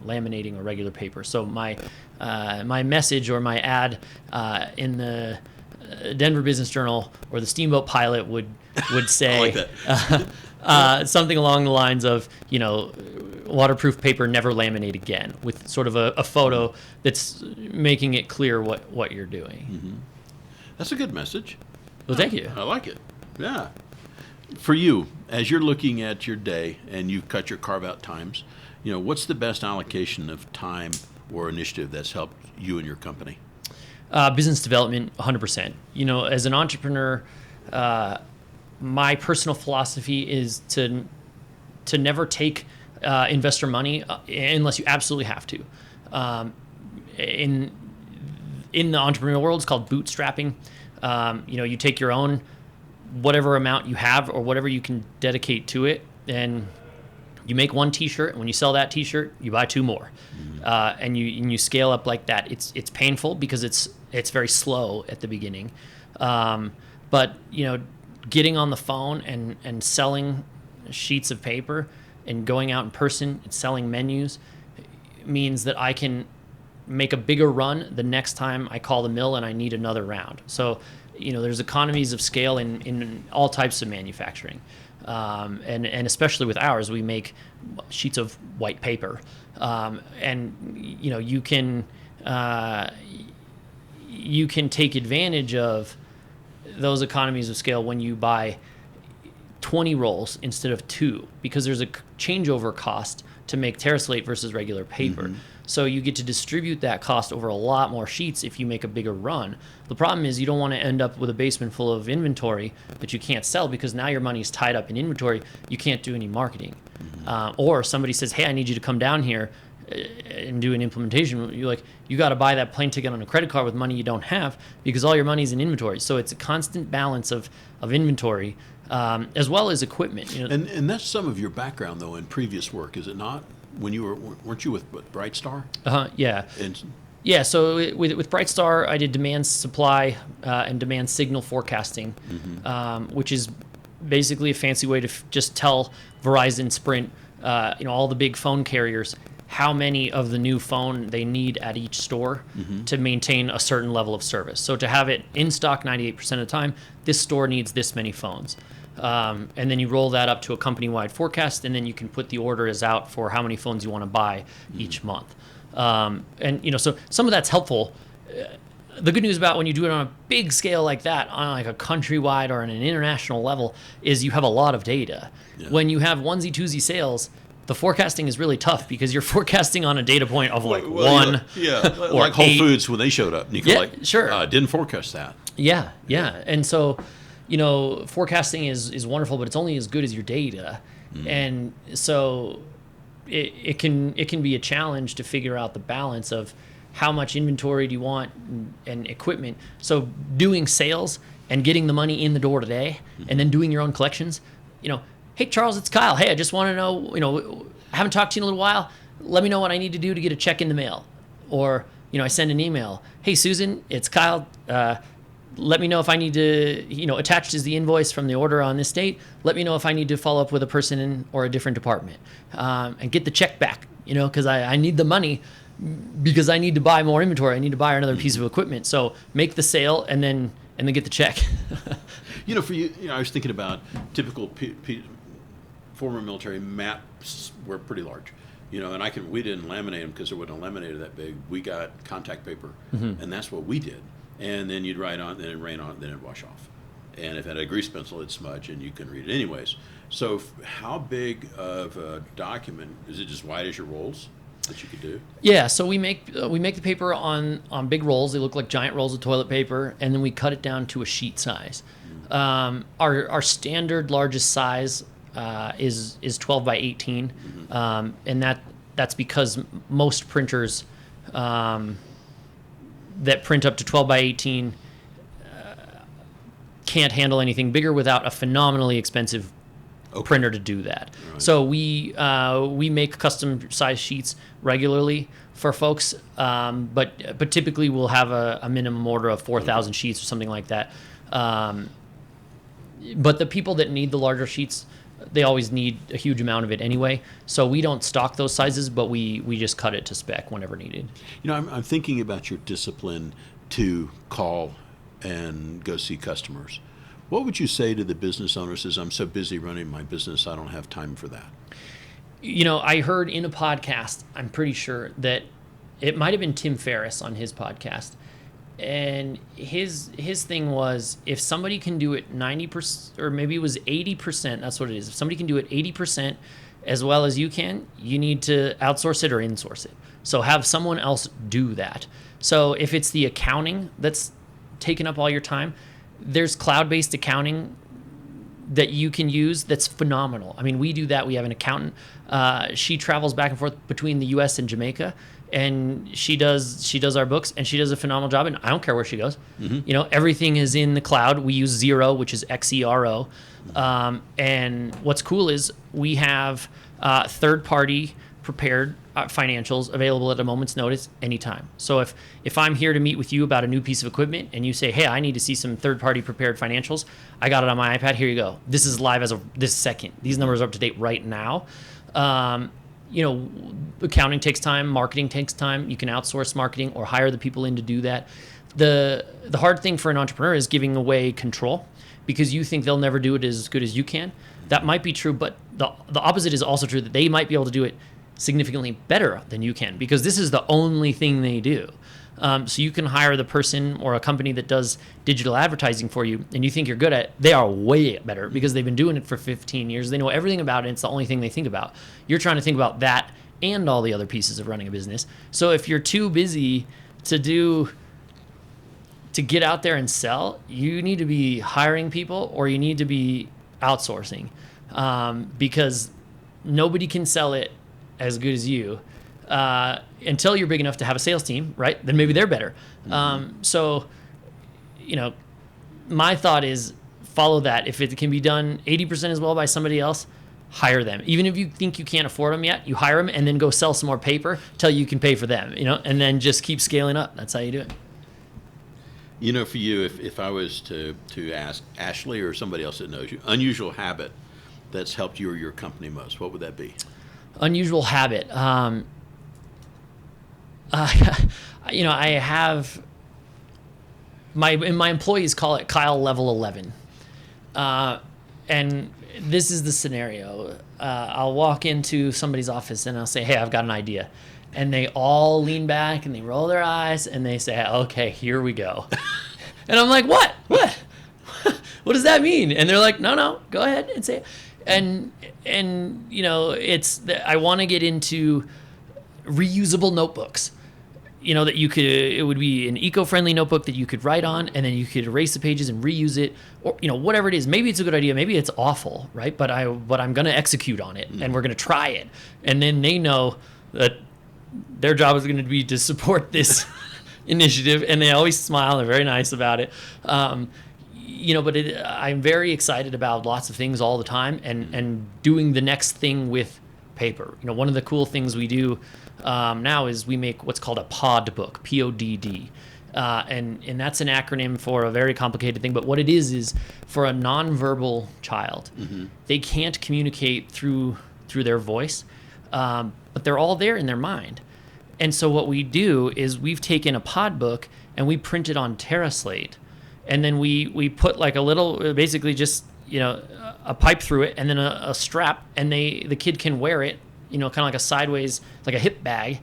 laminating or regular paper. So my message or my ad in the Denver Business Journal or the Steamboat Pilot would say I like that. something along the lines of waterproof paper, never laminate again, with sort of a photo that's making it clear what you're doing. That's a good message. Well, thank you. I like it. Yeah. For you, as you're looking at your day and you've cut your carve-out times, what's the best allocation of time or initiative that's helped you and your company? Business development, 100%. As an entrepreneur, my personal philosophy is to never take investor money unless you absolutely have to. In the entrepreneurial world, it's called bootstrapping. You take your own whatever amount you have or whatever you can dedicate to it, and You make one T-shirt, and when you sell that T-shirt, you buy 2 more, and you scale up like that. It's painful because it's very slow at the beginning, but getting on the phone and selling sheets of paper and going out in person and selling menus means that I can make a bigger run the next time I call the mill and I need another round. So, there's economies of scale in all types of manufacturing. And especially with ours, we make sheets of white paper. And, you can take advantage of those economies of scale when you buy 20 rolls instead of 2, because there's a changeover cost to make TerraSlate versus regular paper. So you get to distribute that cost over a lot more sheets if you make a bigger run. The problem is you don't want to end up with a basement full of inventory that you can't sell, because now your money's tied up in inventory. You can't do any marketing. Or somebody says, hey, I need you to come down here and do an implementation. You're like, you got to buy that plane ticket on a credit card with money you don't have, because all your money's in inventory. So it's a constant balance of inventory, as well as equipment. And that's some of your background, though, in previous work, is it not? When weren't you with Brightstar? Yeah. And Yeah, so with Brightstar, I did demand supply and demand signal forecasting, which is basically a fancy way to just tell Verizon, Sprint, all the big phone carriers how many of the new phone they need at each store to maintain a certain level of service. So to have it in stock 98% of the time, this store needs this many phones. And then you roll that up to a company-wide forecast, and then you can put the orders out for how many phones you want to buy each month. And so some of that's helpful. The good news about when you do it on a big scale like that, on like a countrywide or on an international level, is you have a lot of data. Yeah. When you have onesie twosie sales, the forecasting is really tough, because you're forecasting on a data point of like one. Yeah, or like Whole 8. Foods when they showed up. And you go sure. Didn't forecast that. Yeah. And so, forecasting is wonderful, but it's only as good as your data. And so it can be a challenge to figure out the balance of how much inventory do you want and equipment. So doing sales and getting the money in the door today, and then doing your own collections, hey, Charles, it's Kyle. Hey, I just want to know, I haven't talked to you in a little while. Let me know what I need to do to get a check in the mail. Or, I send an email. Hey, Susan, it's Kyle. Let me know if I need to, attached is the invoice from the order on this date. Let me know if I need to follow up with a person or a different department, and get the check back, because I need the money, because I need to buy more inventory. I need to buy another piece of equipment. So make the sale and then get the check. For you, I was thinking about typical former military maps were pretty large, and we didn't laminate them because it wasn't laminated that big. We got contact paper, and that's what we did. And then you'd write on, then it'd rain on, then it'd wash off. And if it had a grease pencil, it'd smudge, and you couldn't read it anyways. So how big of a document, is it just wide as your rolls that you could do? Yeah, so we make the paper on big rolls. They look like giant rolls of toilet paper, and then we cut it down to a sheet size. Our standard largest size is 12 by 18, and that's because most printers that print up to 12 by 18 can't handle anything bigger without a phenomenally expensive printer to do that. Right. So we make custom size sheets regularly for folks, but typically we'll have a minimum order of 4,000 sheets or something like that. But the people that need the larger sheets, they always need a huge amount of it anyway. So we don't stock those sizes, but we just cut it to spec whenever needed. I'm thinking about your discipline to call and go see customers. What would you say to the business owner who says, I'm so busy running my business, I don't have time for that? I heard in a podcast, I'm pretty sure that it might have been Tim Ferriss on his podcast, and his thing was, if somebody can do it 90%, or maybe it was 80%, that's what it is. If somebody can do it 80% as well as you can, you need to outsource it or insource it. So have someone else do that. So if it's the accounting that's taking up all your time, there's cloud-based accounting that you can use that's phenomenal. I mean, we do that. We have an accountant. She travels back and forth between the U.S. and Jamaica, and she does our books, and she does a phenomenal job, and I don't care where she goes. Everything is in the cloud. We use Xero, which is Xero. And what's cool is we have third-party prepared financials available at a moment's notice anytime. So if I'm here to meet with you about a new piece of equipment and you say, hey, I need to see some third-party prepared financials, I got it on my iPad. Here you go. This is live as of this second. These numbers are up to date right now. Accounting takes time. Marketing takes time. You can outsource marketing or hire the people in to do that. The hard thing for an entrepreneur is giving away control because you think they'll never do it as good as you can. That might be true, but the opposite is also true, that they might be able to do it significantly better than you can because this is the only thing they do. So you can hire the person or a company that does digital advertising for you and you think you're good at it. They are way better because they've been doing it for 15 years. They know everything about it. It's the only thing they think about. You're trying to think about that and all the other pieces of running a business. So if you're too busy to get out there and sell, you need to be hiring people or you need to be outsourcing because nobody can sell it as good as you until you're big enough to have a sales team, right? Then maybe they're better. So, my thought is follow that. If it can be done 80% as well by somebody else, hire them. Even if you think you can't afford them yet, you hire them and then go sell some more paper till you can pay for them, and then just keep scaling up. That's how you do it. For you, if I was to ask Ashley or somebody else that knows you, unusual habit that's helped you or your company most, what would that be? Unusual habit. I have my employees call it Kyle level 11. And this is the scenario. I'll walk into somebody's office and I'll say, hey, I've got an idea. And they all lean back and they roll their eyes and they say, okay, here we go. And I'm like, what? What does that mean? And they're like, no, go ahead and say it. And I want to get into reusable notebooks. That it would be an eco-friendly notebook that you could write on and then you could erase the pages and reuse it, or whatever it is. Maybe it's a good idea, maybe it's awful, right? But I'm going to execute on it and we're going to try it. And then they know that their job is going to be to support this initiative, and they always smile. They're very nice about it. But I'm very excited about lots of things all the time and doing the next thing with paper. One of the cool things we do now is we make what's called a pod book, PODD. And that's an acronym for a very complicated thing. But what it is for a nonverbal child, they can't communicate through their voice, but they're all there in their mind. And so what we do is we've taken a pod book and we print it on TerraSlate. And then we put like a little, basically just, a pipe through it and then a strap, and the kid can wear it, kind of like a sideways, like a hip bag.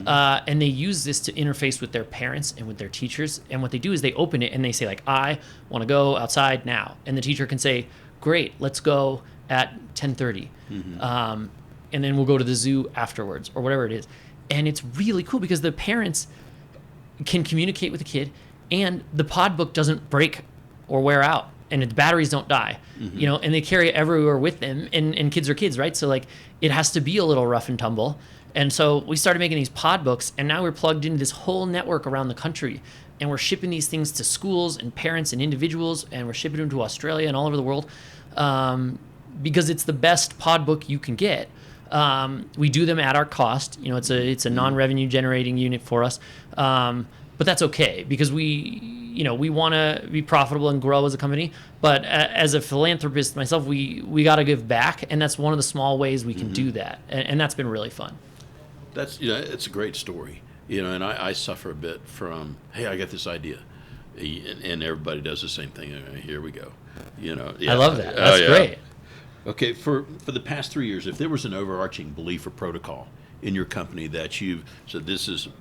And they use this to interface with their parents and with their teachers. And what they do is they open it and they say like, I want to go outside now. And the teacher can say, great, let's go at 10:30. And then we'll go to the zoo afterwards or whatever it is. And it's really cool because the parents can communicate with the kid and the pod book doesn't break or wear out and its batteries don't die, and they carry it everywhere with them, and kids are kids, right? So like it has to be a little rough and tumble. And so we started making these pod books, and now we're plugged into this whole network around the country, and we're shipping these things to schools and parents and individuals, and we're shipping them to Australia and all over the world because it's the best pod book you can get. We do them at our cost. It's a non-revenue generating unit for us. But that's okay because we want to be profitable and grow as a company. But as a philanthropist myself, we got to give back. And that's one of the small ways we can do that. And that's been really fun. That's, it's a great story, and I suffer a bit from, hey, I got this idea. And everybody does the same thing. Here we go. I love that. That's great. Okay, for the past 3 years, if there was an overarching belief or protocol in your company that you've said,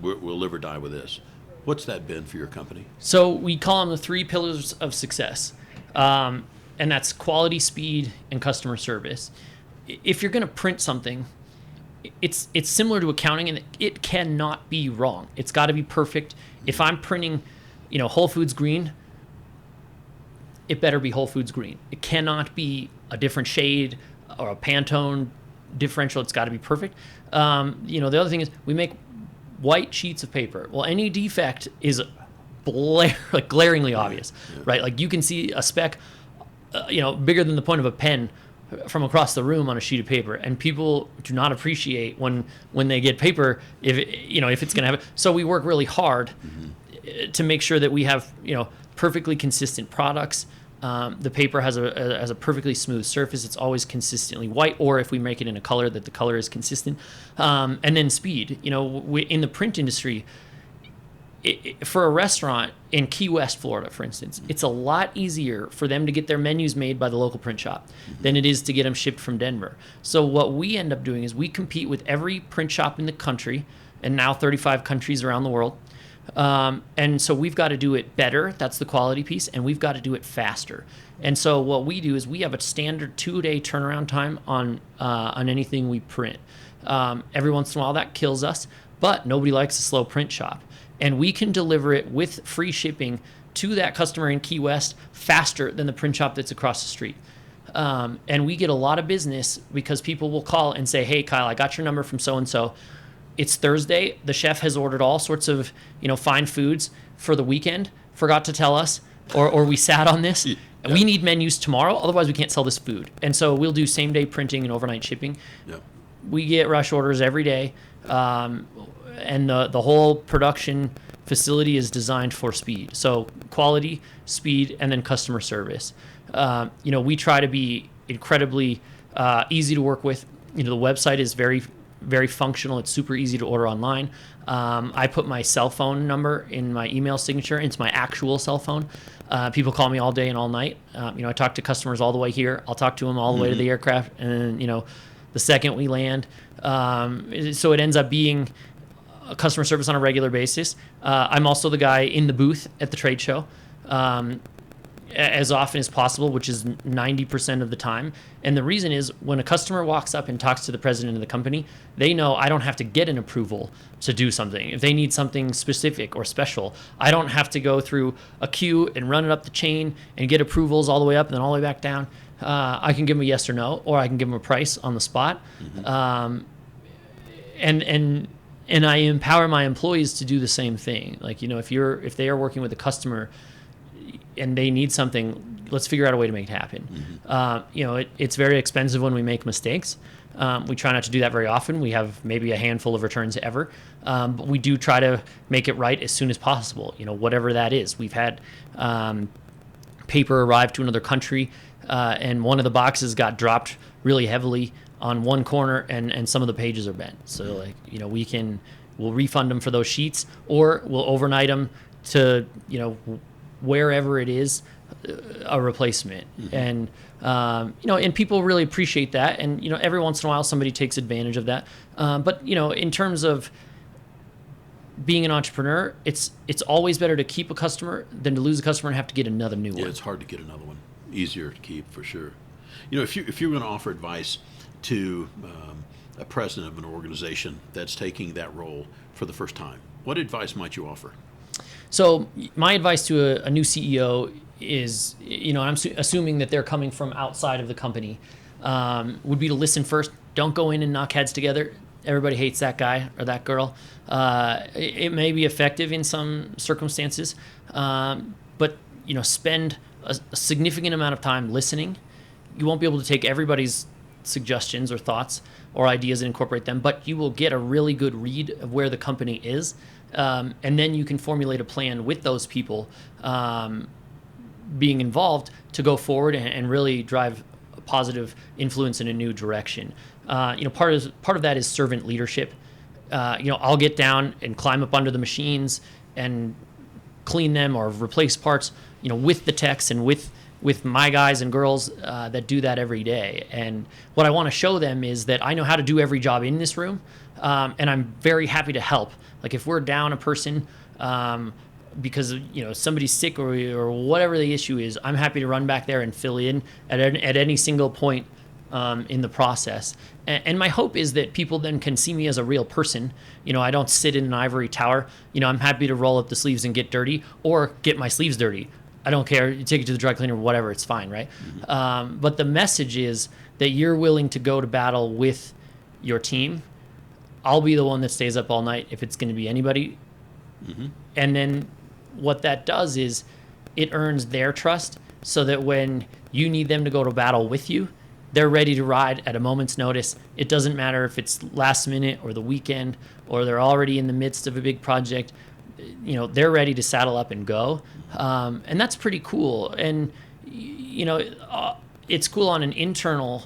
we'll live or die with this, what's that been for your company? So we call them the 3 pillars of success, and that's quality, speed, and customer service. If you're going to print something, it's similar to accounting, and it cannot be wrong. It's got to be perfect. If I'm printing, Whole Foods green, it better be Whole Foods green. It cannot be a different shade or a Pantone differential. It's got to be perfect. The other thing is we make white sheets of paper. Well, any defect is glaringly obvious, right? Like you can see a speck, bigger than the point of a pen from across the room on a sheet of paper, and people do not appreciate when they get paper if it's going to have it. So we work really hard to make sure that we have perfectly consistent products. The paper has a perfectly smooth surface. It's always consistently white, or if we make it in a color, that the color is consistent. And then speed. In the print industry, for a restaurant in Key West, Florida, for instance, it's a lot easier for them to get their menus made by the local print shop than it is to get them shipped from Denver. So what we end up doing is we compete with every print shop in the country, and now 35 countries around the world. And so we've got to do it better. That's the quality piece. And we've got to do it faster. And so what we do is we have a standard 2-day turnaround time on anything we print. Every once in a while that kills us, but nobody likes a slow print shop. And we can deliver it with free shipping to that customer in Key West faster than the print shop that's across the street. And we get a lot of business because people will call and say, hey, Kyle, I got your number from so-and-so. It's Thursday. The chef has ordered all sorts of, fine foods for the weekend, forgot to tell us, or we sat on this. Yep. We need menus tomorrow, otherwise we can't sell this food. And so we'll do same-day printing and overnight shipping. Yep. We get rush orders every day. And the whole production facility is designed for speed. So quality, speed, and then customer service. We try to be incredibly easy to work with. The website is very, very functional. It's super easy to order online. I put my cell phone number in my email signature. It's my actual cell phone. People call me all day and all night. I talk to customers all the way here. I'll talk to them all the way to the aircraft. And then, the second we land. So it ends up being customer service on a regular basis. I'm also the guy in the booth at the trade show as often as possible, which is 90% of the time. And the reason is when a customer walks up and talks to the president of the company, they know I don't have to get an approval to do something. If they need something specific or special, I don't have to go through a queue and run it up the chain and get approvals all the way up and then all the way back down. I can give them a yes or no, or I can give them a price on the spot. And I empower my employees to do the same thing. Like, if they are working with a customer and they need something, let's figure out a way to make it happen. It's very expensive when we make mistakes. We try not to do that very often. We have maybe a handful of returns ever. But we do try to make it right as soon as possible, whatever that is. We've had paper arrive to another country, and one of the boxes got dropped really heavily on one corner, and some of the pages are bent. So we'll refund them for those sheets, or we'll overnight them to wherever it is, a replacement. And and people really appreciate that. And every once in a while somebody takes advantage of that. But in terms of being an entrepreneur, it's always better to keep a customer than to lose a customer and have to get another new one. Yeah, it's hard to get another one. Easier to keep, for sure. If you're going to offer advice to a president of an organization that's taking that role for the first time, what advice might you offer? So my advice to a new CEO is, I'm assuming that they're coming from outside of the company, would be to listen first. Don't go in and knock heads together. Everybody hates that guy or that girl. It may be effective in some circumstances, but spend a significant amount of time listening. You won't be able to take everybody's suggestions or thoughts or ideas and incorporate them, but you will get a really good read of where the company is. And then you can formulate a plan with those people being involved to go forward and really drive a positive influence in a new direction. Part of that is servant leadership. I'll get down and climb up under the machines and clean them or replace parts, with the techs and with my guys and girls that do that every day. And what I want to show them is that I know how to do every job in this room, and I'm very happy to help. Like if we're down a person because somebody's sick or whatever the issue is, I'm happy to run back there and fill in at any single point in the process. And my hope is that people then can see me as a real person. I don't sit in an ivory tower. I'm happy to roll up the sleeves and get dirty or get my sleeves dirty. I don't care. You take it to the dry cleaner, whatever, it's fine, right? Mm-hmm. But the message is that you're willing to go to battle with your team. I'll be the one that stays up all night if it's going to be anybody. Mm-hmm. And then what that does is it earns their trust so that when you need them to go to battle with you, they're ready to ride at a moment's notice. It doesn't matter if it's last minute or the weekend or they're already in the midst of a big project. They're ready to saddle up and go. And that's pretty cool. And, it's cool on an internal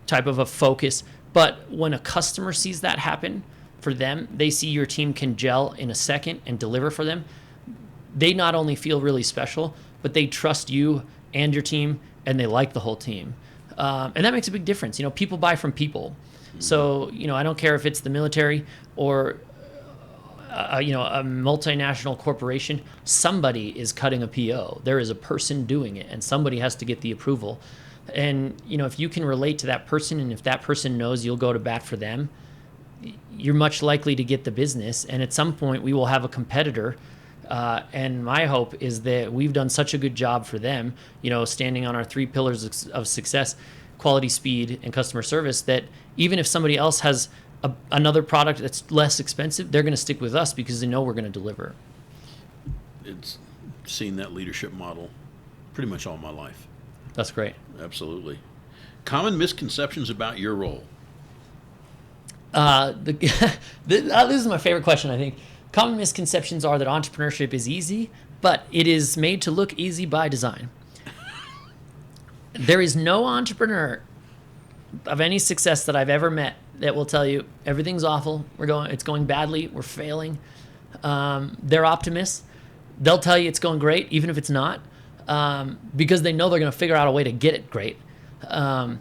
type of a focus. But when a customer sees that happen for them, they see your team can gel in a second and deliver for them. They not only feel really special, but they trust you and your team, and they like the whole team. And that makes a big difference. People buy from people. So, I don't care if it's the military or, a multinational corporation. Somebody is cutting a PO. There is a person doing it, and somebody has to get the approval. And, if you can relate to that person, and if that person knows you'll go to bat for them, you're much likely to get the business. And at some point, we will have a competitor. And my hope is that we've done such a good job for them, standing on our 3 pillars of success, quality, speed, and customer service, that even if somebody else has another product that's less expensive, they're going to stick with us because they know we're going to deliver. It's seen that leadership model pretty much all my life. That's great. Absolutely. Common misconceptions about your role. This is my favorite question, I think. Common misconceptions are that entrepreneurship is easy, but it is made to look easy by design. There is no entrepreneur of any success that I've ever met that will tell you everything's awful. It's going badly. We're failing. They're optimists. They'll tell you it's going great, even if it's not, because they know they're going to figure out a way to get it great. And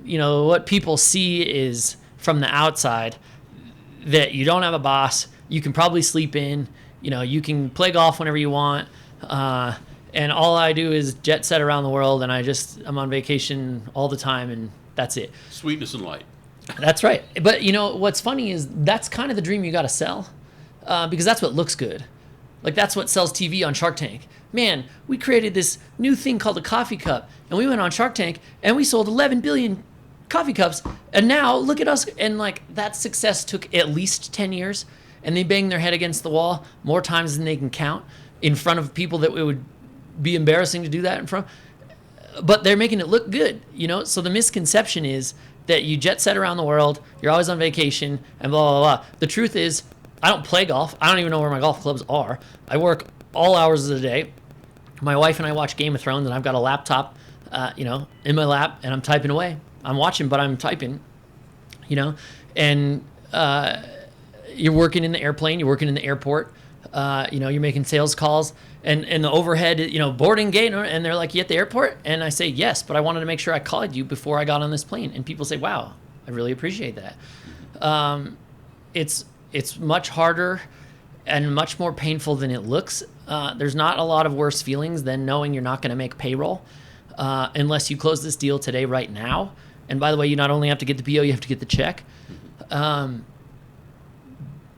what people see is from the outside that you don't have a boss. You can probably sleep in. You can play golf whenever you want. And all I do is jet set around the world, and I'm on vacation all the time, and that's it. Sweetness and light. That's right. But what's funny is that's kind of the dream you got to sell, because that's what looks good. Like, that's what sells TV on Shark Tank. Man, we created this new thing called a coffee cup, and we went on Shark Tank, and we sold 11 billion coffee cups, and now look at us. And that success took at least 10 years, and they banged their head against the wall more times than they can count in front of people that it would be embarrassing to do that in front. But they're making it look good, So the misconception is that you jet set around the world, you're always on vacation, and blah, blah, blah. The truth is, I don't play golf. I don't even know where my golf clubs are. I work all hours of the day. My wife and I watch Game of Thrones, and I've got a laptop, in my lap, and I'm typing away. I'm watching, but I'm typing, and you're working in the airplane, you're working in the airport, you're making sales calls, and the overhead, boarding gate, and they're like, you at the airport? And I say, yes, but I wanted to make sure I called you before I got on this plane. And people say, wow, I really appreciate that. It's much harder and much more painful than it looks. There's not a lot of worse feelings than knowing you're not going to make payroll unless you close this deal today, right now. And by the way, you not only have to get the PO, you have to get the check.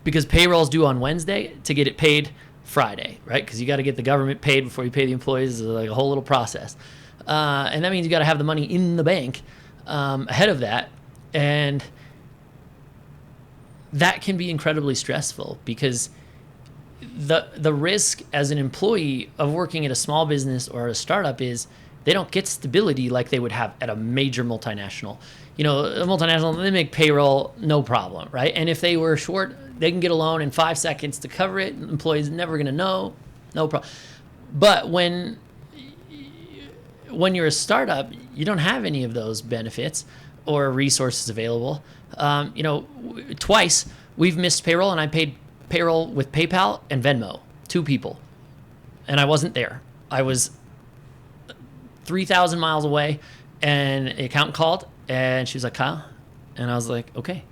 Because payroll's due on Wednesday to get it paid Friday, right? Because you got to get the government paid before you pay the employees. It's like a whole little process. And that means you got to have the money in the bank ahead of that. And that can be incredibly stressful because the risk as an employee of working at a small business or a startup is they don't get stability like they would have at a major multinational. A multinational, they make payroll, no problem, right? And if they were short, they can get a loan in 5 seconds to cover it. Employees never going to know, no problem. But when you're a startup, you don't have any of those benefits or resources available. Twice we've missed payroll, and I paid payroll with PayPal and Venmo, 2 people, and I wasn't there. I was 3,000 miles away, and an accountant called, and she was like, Kyle, and I was like, okay.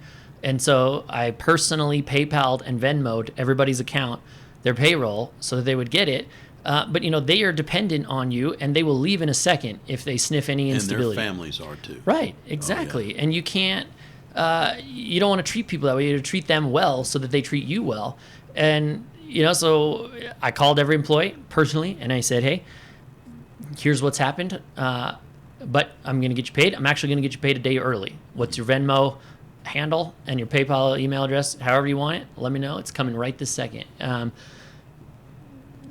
And so I personally PayPal'd and Venmo'd everybody's account, their payroll, so that they would get it. But they are dependent on you, and they will leave in a second if they sniff any instability. And their families are too. Right, exactly. Oh, yeah. And you can't, you don't want to treat people that way. You have to treat them well so that they treat you well. And, so I called every employee personally, and I said, hey, here's what's happened, but I'm going to get you paid. I'm actually going to get you paid a day early. What's your Venmo handle and your PayPal email address? However you want it, let me know. It's coming right this second.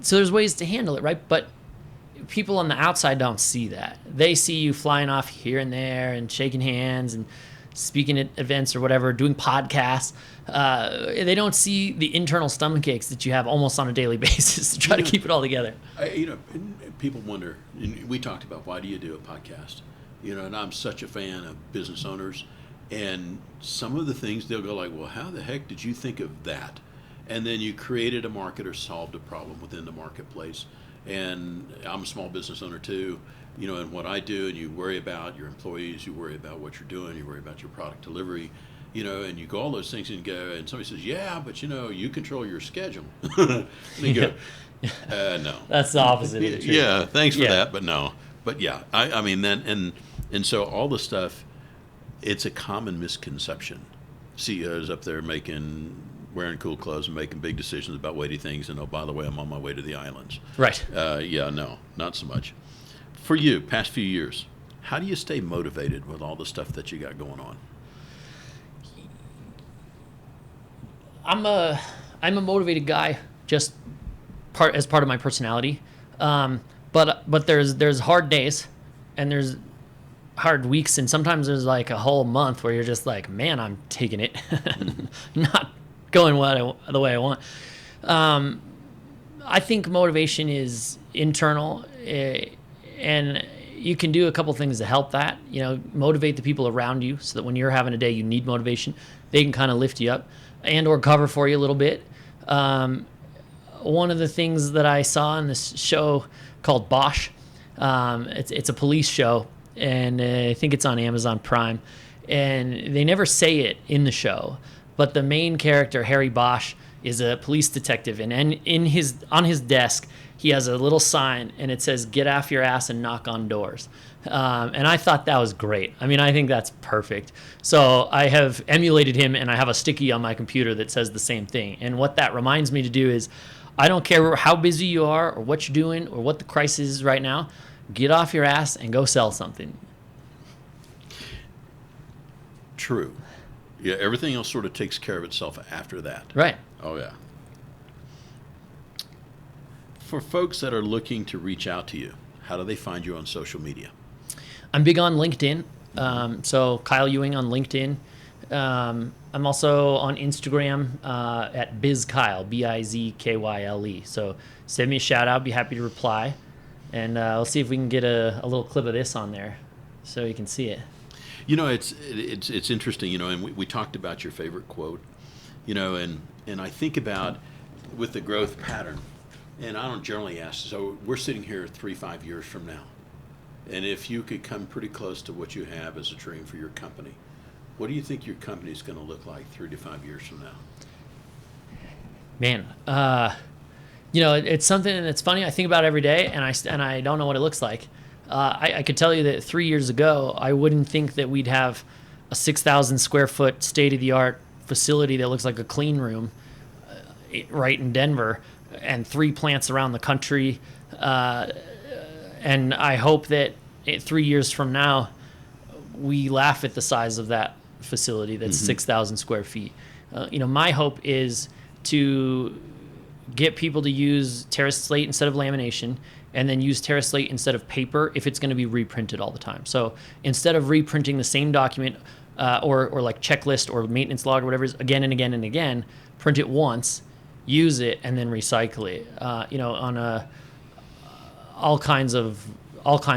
So there's ways to handle it, right? But people on the outside don't see that. They see you flying off here and there and shaking hands and speaking at events or whatever, doing podcasts. They don't see the internal stomach aches that you have almost on a daily basis to try to keep it all together. People wonder, and we talked about, why do you do a podcast? And I'm such a fan of business owners, and some of the things they'll go like, well, how the heck did you think of that? And then you created a market or solved a problem within the marketplace. And I'm a small business owner too, and what I do, and you worry about your employees, you worry about what you're doing, you worry about your product delivery, and you go all those things and go, and somebody says, yeah, but you control your schedule. And you go, no. That's the opposite of the truth. Yeah, thanks for that, but no. But yeah, I mean, then, and so all the stuff, it's a common misconception. CEOs up there wearing cool clothes and making big decisions about weighty things, and oh, by the way, I'm on my way to the islands. Right. Yeah, no, not so much. For you, past few years, how do you stay motivated with all the stuff that you got going on? I'm a motivated guy, just as part of my personality. But there's hard days, and there's hard weeks, and sometimes there's like a whole month where you're just like, man, I'm taking it, not going the way I want. I think motivation is internal, and you can do a couple things to help that. Motivate the people around you so that when you're having a day you need motivation, they can kind of lift you up and or cover for you a little bit. One of the things that I saw in this show called Bosch, it's a police show, and I think it's on Amazon Prime, and they never say it in the show, but the main character, Harry Bosch, is a police detective, and on his desk he has a little sign, and it says, "Get off your ass and knock on doors." And I thought that was great. I mean, I think that's perfect. So I have emulated him, and I have a sticky on my computer that says the same thing. And what that reminds me to do is, I don't care how busy you are or what you're doing or what the crisis is right now, get off your ass and go sell something. True. Yeah, everything else sort of takes care of itself after that. Right. Oh, yeah. For folks that are looking to reach out to you, how do they find you on social media? I'm big on LinkedIn. So Kyle Ewing on LinkedIn. I'm also on Instagram at BizKyle, BizKyle. So send me a shout out. Be happy to reply. And we'll see if we can get a little clip of this on there so you can see it. It's interesting, and we talked about your favorite quote, and I think about with the growth pattern, and I don't generally ask, so we're sitting here 3-5 years from now, and if you could come pretty close to what you have as a dream for your company, what do you think your company is going to look like 3 to 5 years from now? Man, it's something that's funny. I think about it every day, and I don't know what it looks like. I could tell you that 3 years ago, I wouldn't think that we'd have a 6,000 square foot state-of-the-art facility that looks like a clean room right in Denver, and 3 plants around the country. And I hope that 3 years from now, we laugh at the size of that facility that's 6,000 square feet. My hope is to get people to use TerraSlate instead of lamination, and then use TerraSlate instead of paper if it's going to be reprinted all the time. So instead of reprinting the same document or like checklist or maintenance log or whatever it is again and again and again, print it once, use it, and then recycle it. On all kinds of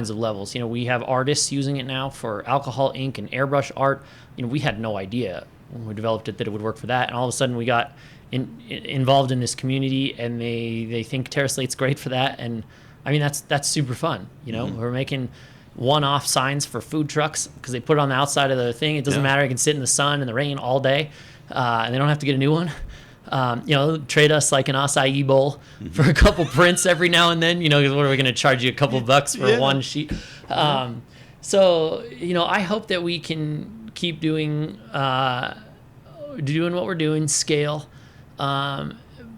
levels. We have artists using it now for alcohol ink and airbrush art. We had no idea when we developed it that it would work for that, and all of a sudden we got involved in this community, and they think TerraSlate's great for that. And I mean, that's super fun. We're making one-off signs for food trucks because they put it on the outside of the thing. It doesn't matter. It can sit in the sun and the rain all day, and they don't have to get a new one. Trade us like an acai bowl for a couple prints every now and then. What are we going to charge you, a couple bucks for one sheet? So I hope that we can keep doing what we're doing, scale,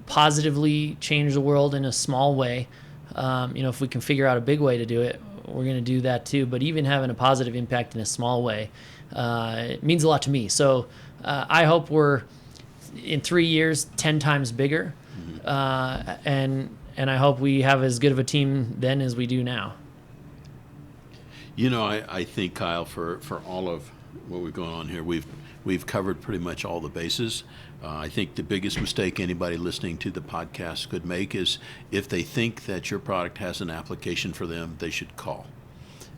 positively change the world in a small way. If we can figure out a big way to do it, we're going to do that too. But even having a positive impact in a small way, it means a lot to me. So I hope we're in 3 years 10 times bigger, and and I hope we have as good of a team then as we do now. You know, I think, Kyle, for all of what we've gone on here, we've covered pretty much all the bases. I think the biggest mistake anybody listening to the podcast could make is if they think that your product has an application for them, they should call.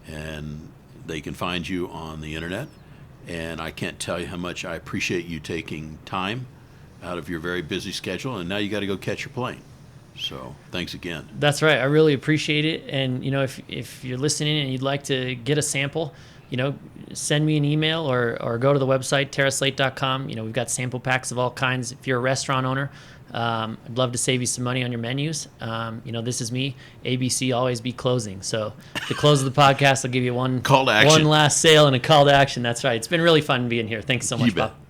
And they can find you on the internet. And I can't tell you how much I appreciate you taking time out of your very busy schedule. And now you got to go catch your plane. So thanks again. That's right. I really appreciate it. And, you know, if you're listening and you'd like to get a sample, you know, send me an email or go to the website, TerraSlate.com. You know, we've got sample packs of all kinds. If you're a restaurant owner, I'd love to save you some money on your menus. You know, this is me. ABC, always be closing. So to close of the podcast, I'll give you one call to action, one last sale and a call to action. That's right. It's been really fun being here. Thanks so much, you bet. Bob.